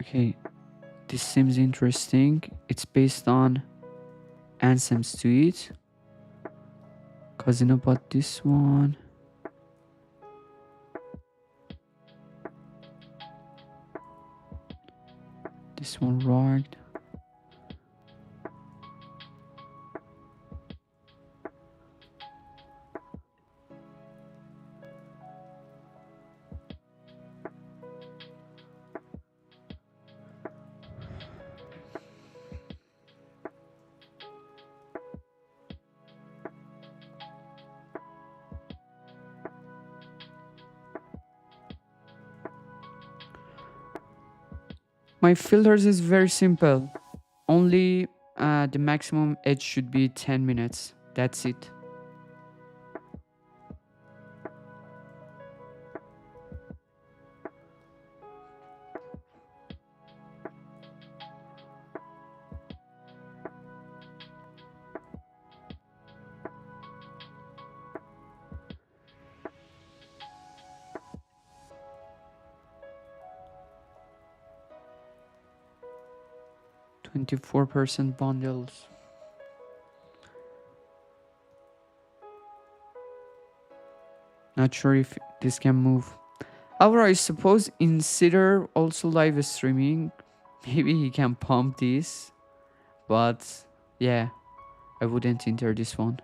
okay. This seems interesting. It's based on anthems to it. Cause you know about this one. This one rocked. My filters is very simple. Only the maximum edge should be 10 minutes. That's it. 24% bundles. Not sure if this can move. However, I suppose Insider also live streaming. Maybe he can pump this. But yeah, I wouldn't enter this one.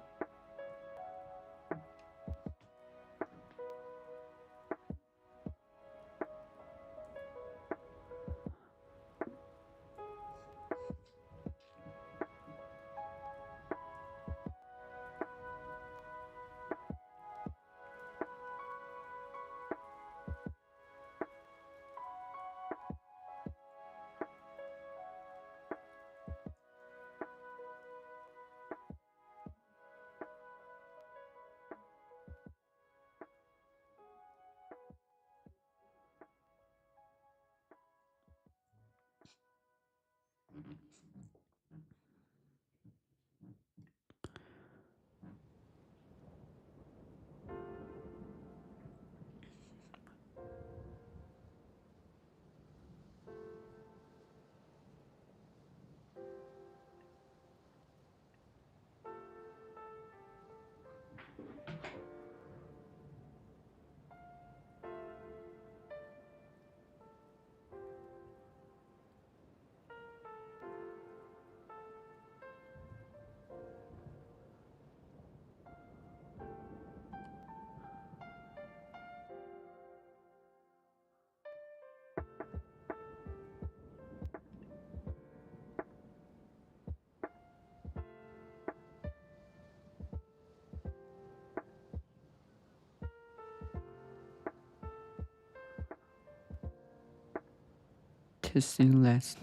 Testing last.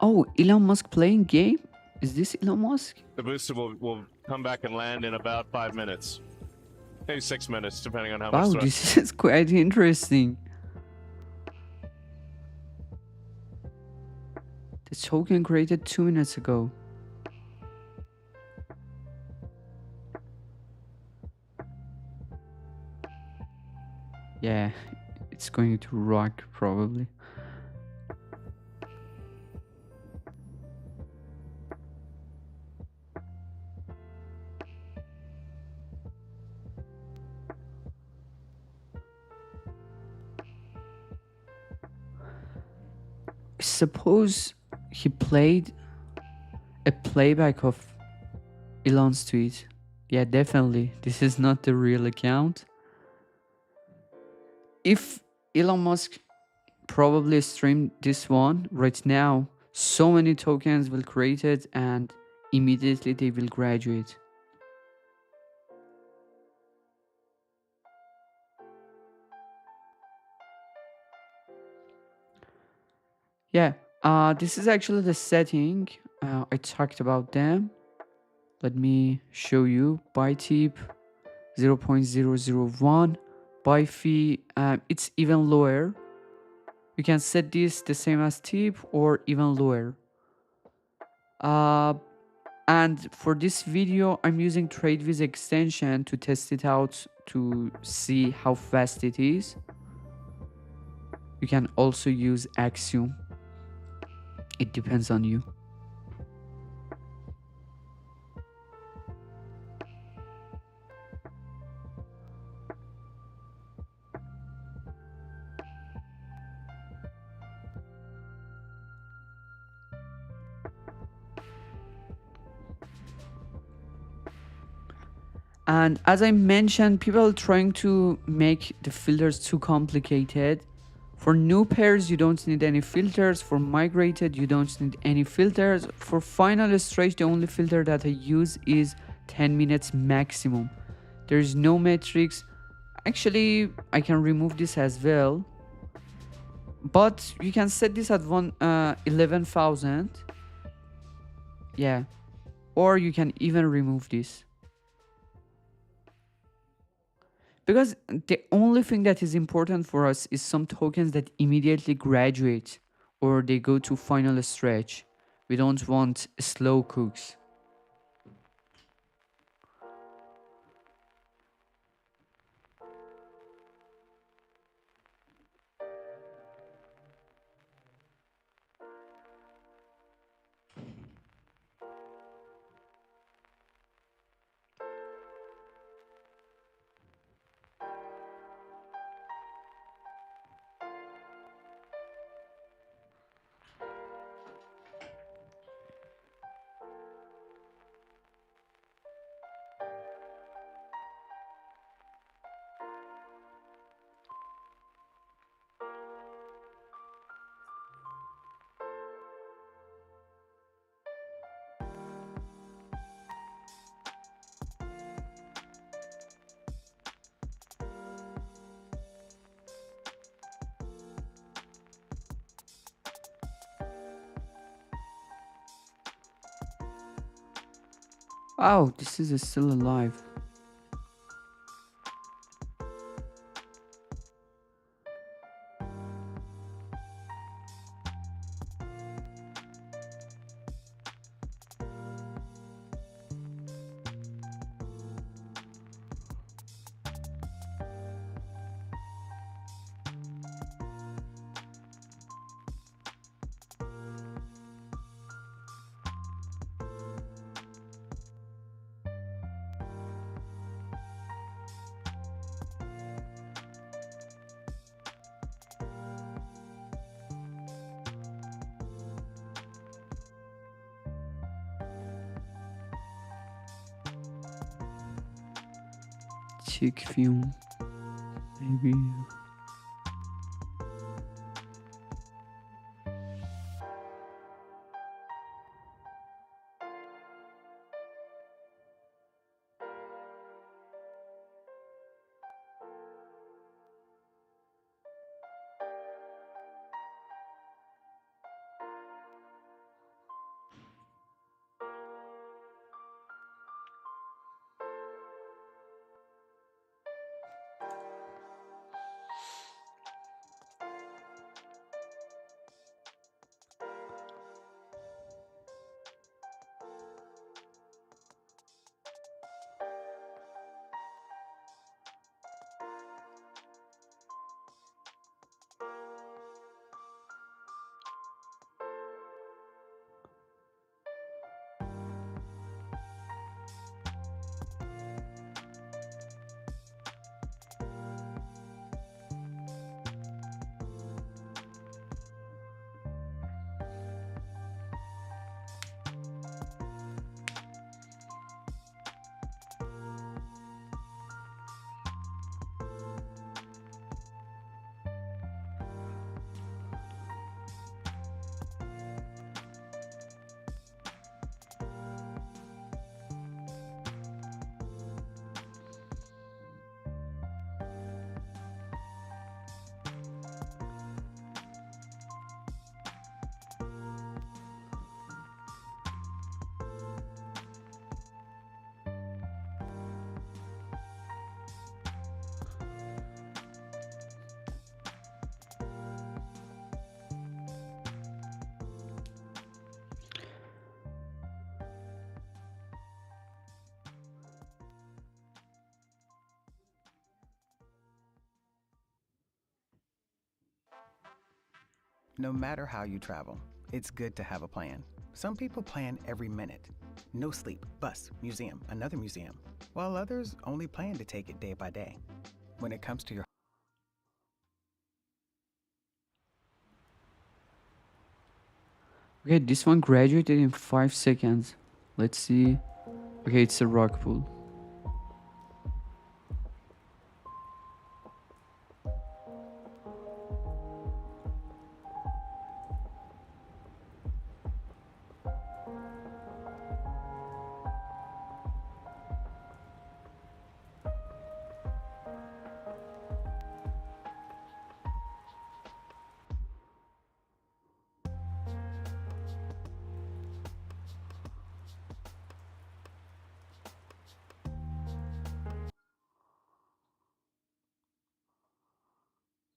Oh, Elon Musk playing game? Is this Elon Musk? The booster will come back and land in about 5 minutes. Maybe 6 minutes, depending on how much Wow, thrust. this is quite interesting. The token created 2 minutes ago. Yeah, it's going to rock probably. Suppose he played a playback of Elon's tweet. Yeah, definitely. This is not the real account. If Elon Musk probably streamed this one right now, so many tokens will create it and immediately they will graduate. Yeah, this is actually the setting. I talked about them. Let me show you. Buy tip 0.001. Buy fee, it's even lower. You can set this the same as tip or even lower. And for this video, I'm using TradeViz extension to test it out to see how fast it is. You can also use Axiom. It depends on you. And as I mentioned, people are trying to make the filters too complicated. For new pairs, you don't need any filters. For migrated, you don't need any filters. For final stretch, the only filter that I use is 10 minutes maximum. There is no metrics. Actually, I can remove this as well. But you can set this at 11,000. Yeah. Or you can even remove this. Because the only thing that is important for us is some tokens that immediately graduate or they go to final stretch. We don't want slow cooks. Wow, this is still alive. Check film, maybe. No matter how you travel, it's good to have a plan. Some people plan every minute. No sleep, bus, museum, another museum, while others only plan to take it day by day. When it comes to your Okay, this one graduated in 5 seconds. Let's see. Okay, it's a rock pool.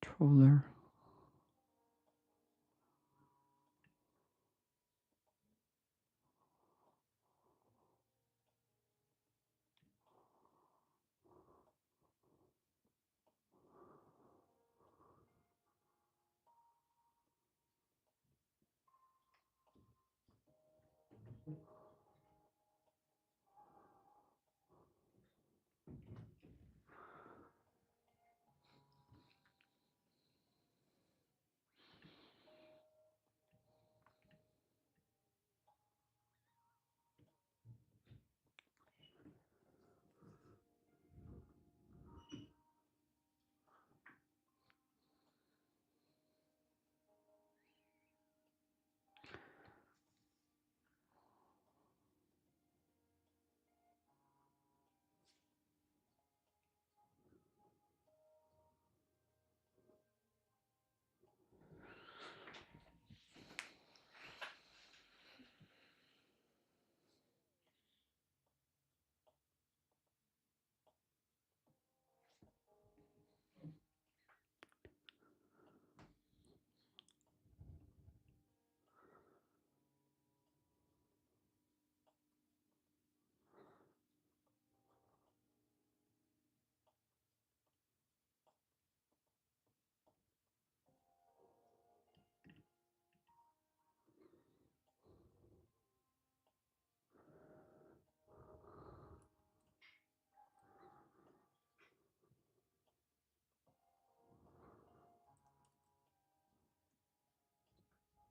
Troller.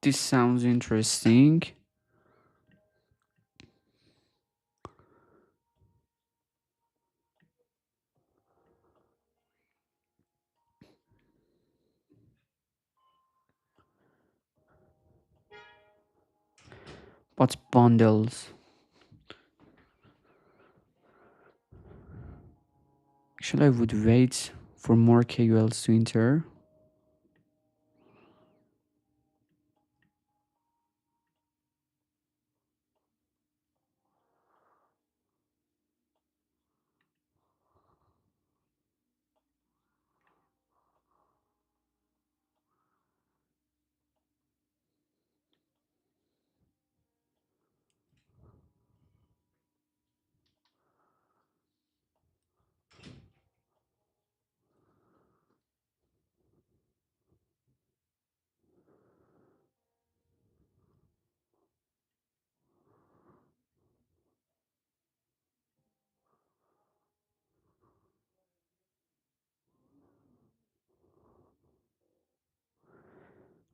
This sounds interesting. What's bundles? Actually, I would wait for more KULs to enter.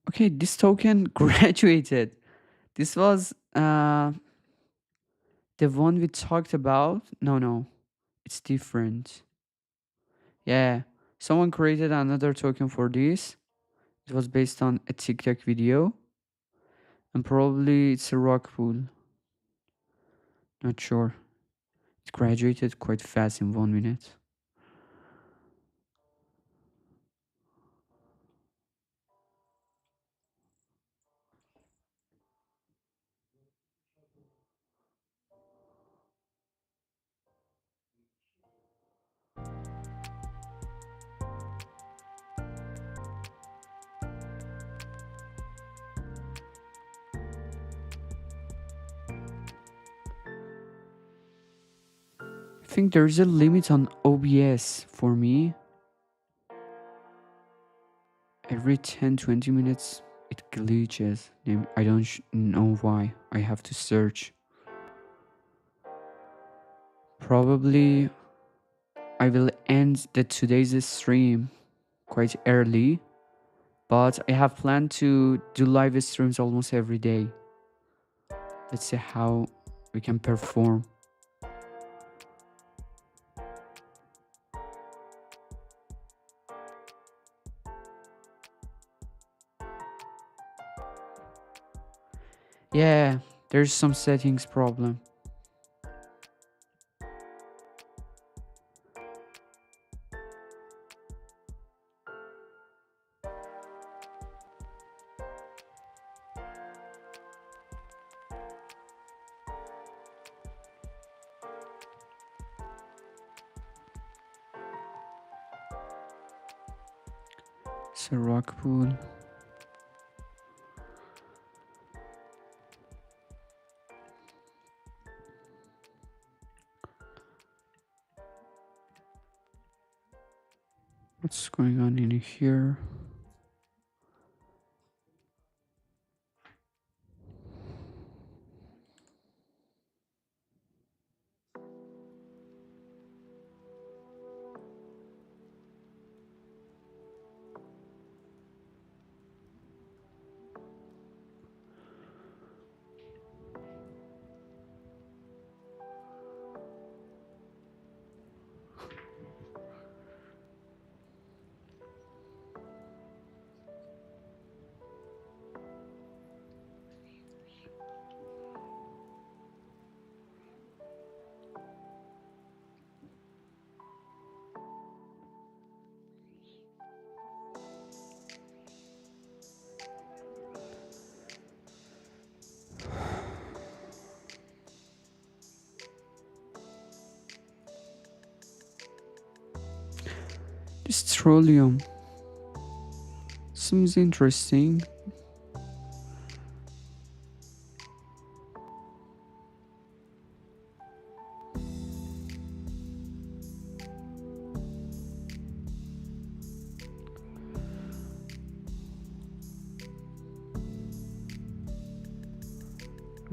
Okay, this token graduated. This was the one we talked about. No, no, it's different. Yeah, someone created another token for this. It was based on a TikTok video, and probably it's a rock pool. Not sure. It graduated quite fast in 1 minute. I think there's a limit on OBS for me. Every 10-20 minutes It glitches. I don't know why. I have to search. Probably I will end today's stream quite early, but I have planned to do live streams almost every day. Let's see how we can perform. Yeah, there's some settings problem. So rock pool. What's going on in here? This Trollium seems interesting.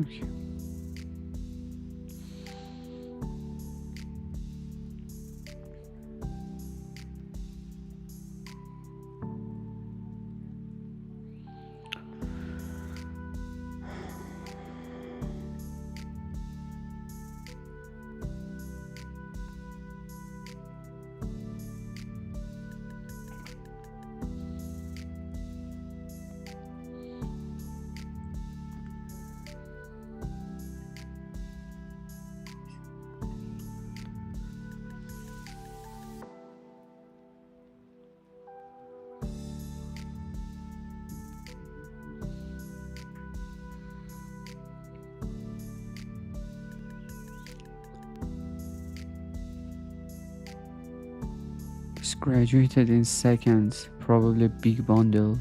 Okay. Just graduated in seconds. Probably big bundle.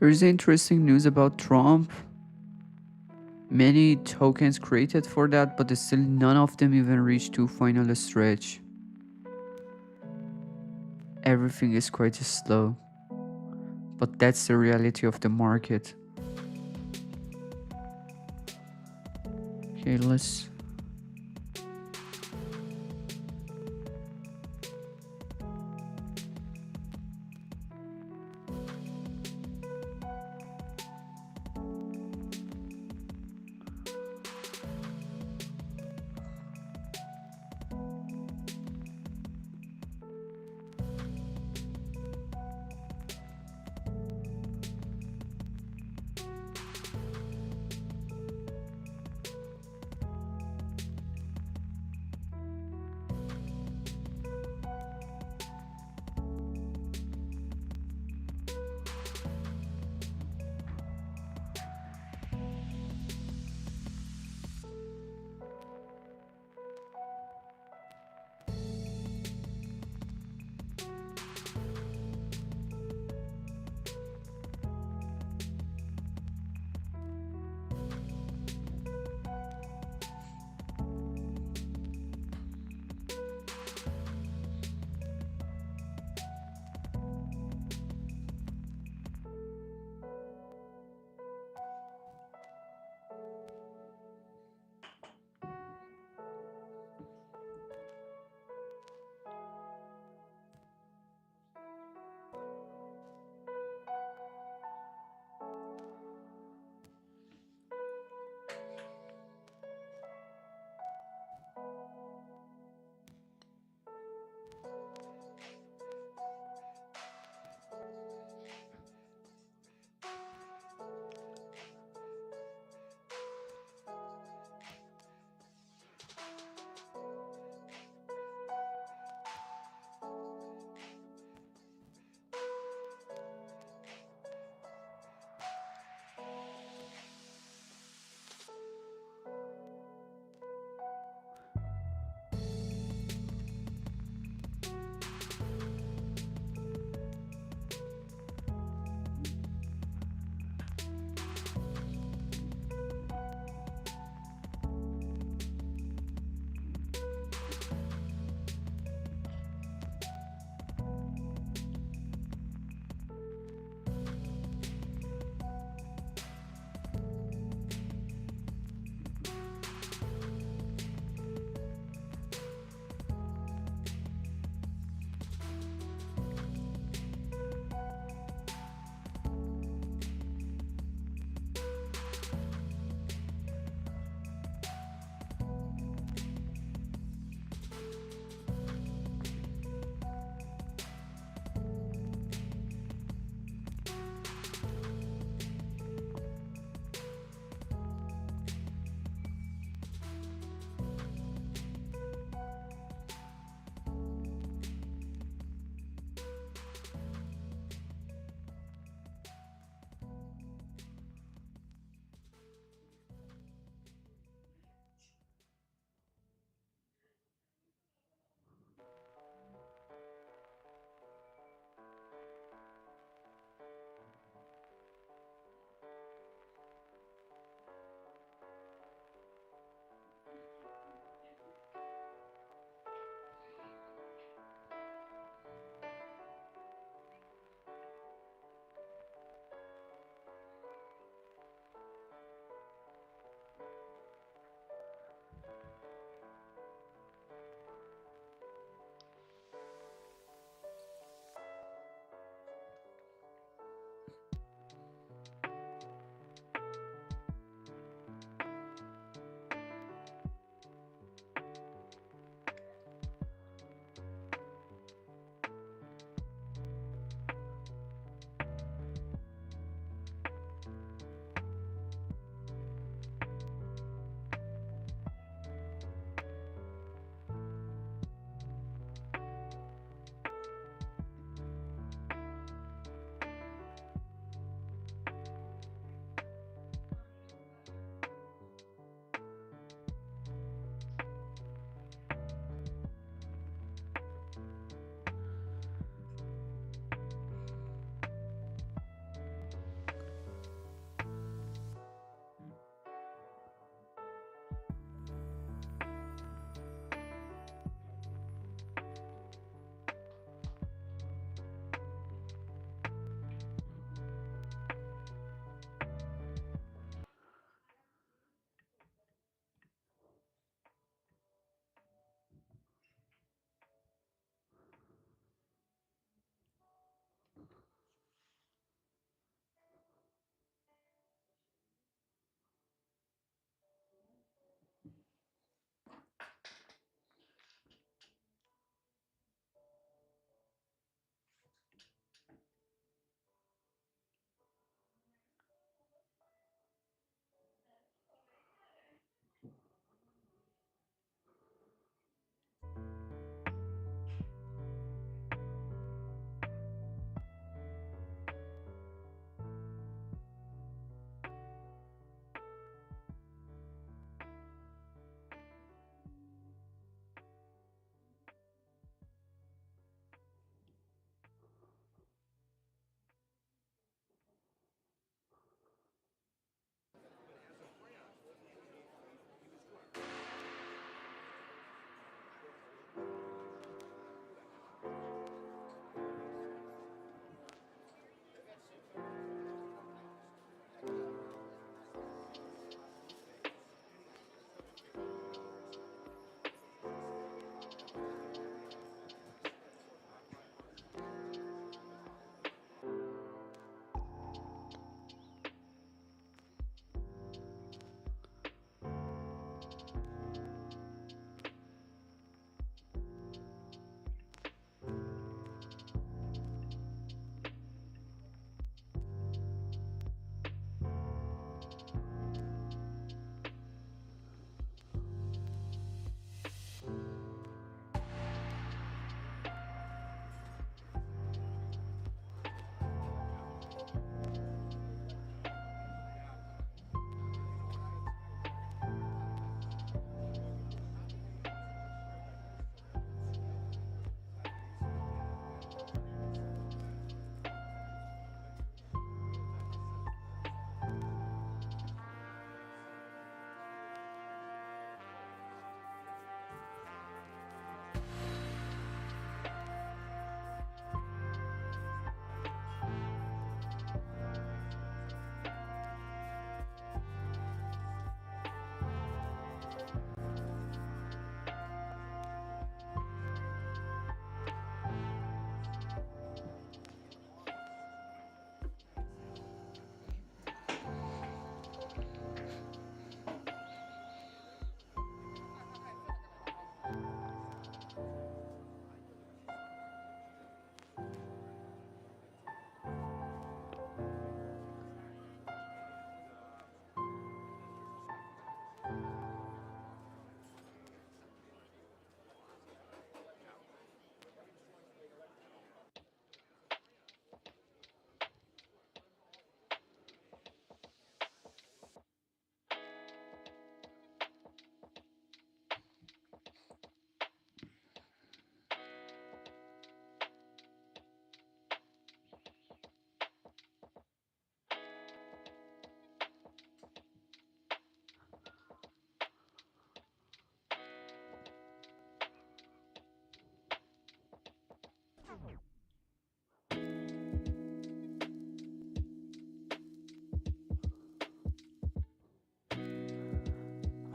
There is interesting news about Trump. Many tokens created for that, but still none of them even reached to final stretch. Everything is quite slow. But that's the reality of the market. Okay, let's...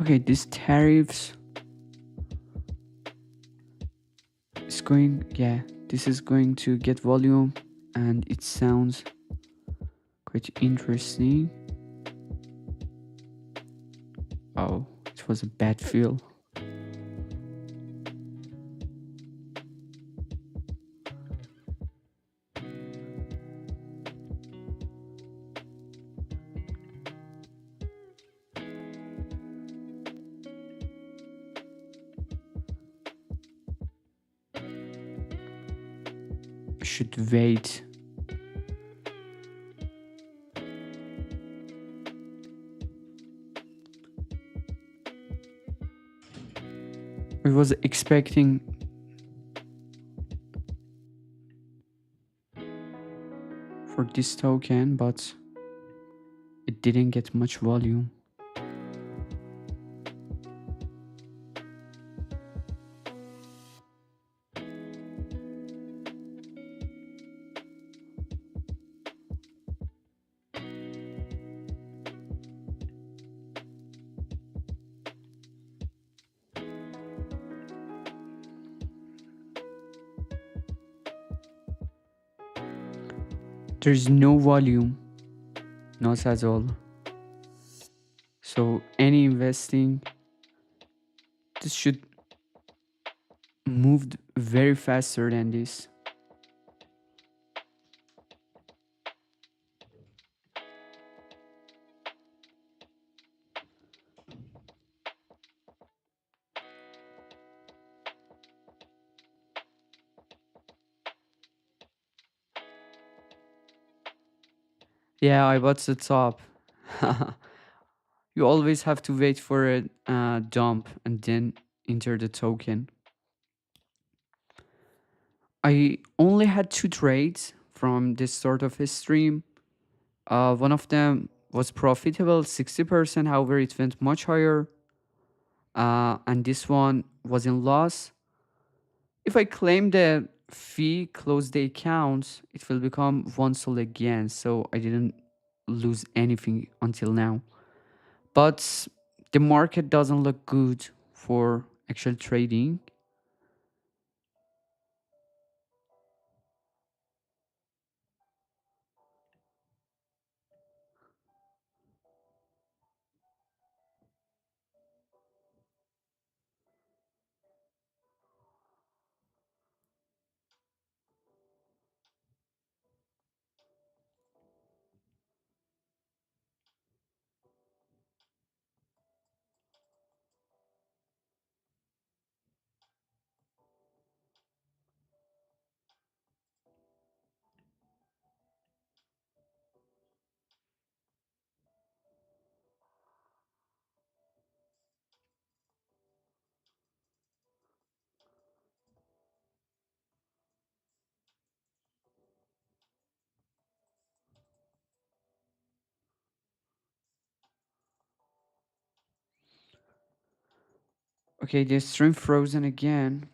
Okay, these tariffs is going, yeah, this is going to get volume and it sounds quite interesting. Oh, it was a bad feel. I should wait. I was expecting for this token, but it didn't get much volume. There's no volume, not at all. So any investing, this should move very faster than this. Yeah, I bought the top. You always have to wait for a dump and then enter the token. I only had two trades from the start of his stream. One of them was profitable, 60%. However, it went much higher. And this one was in loss. If I claim the fee, close the account, it will become one sol again. So I didn't lose anything until now. But the market doesn't look good for actual trading. Okay, the stream frozen again.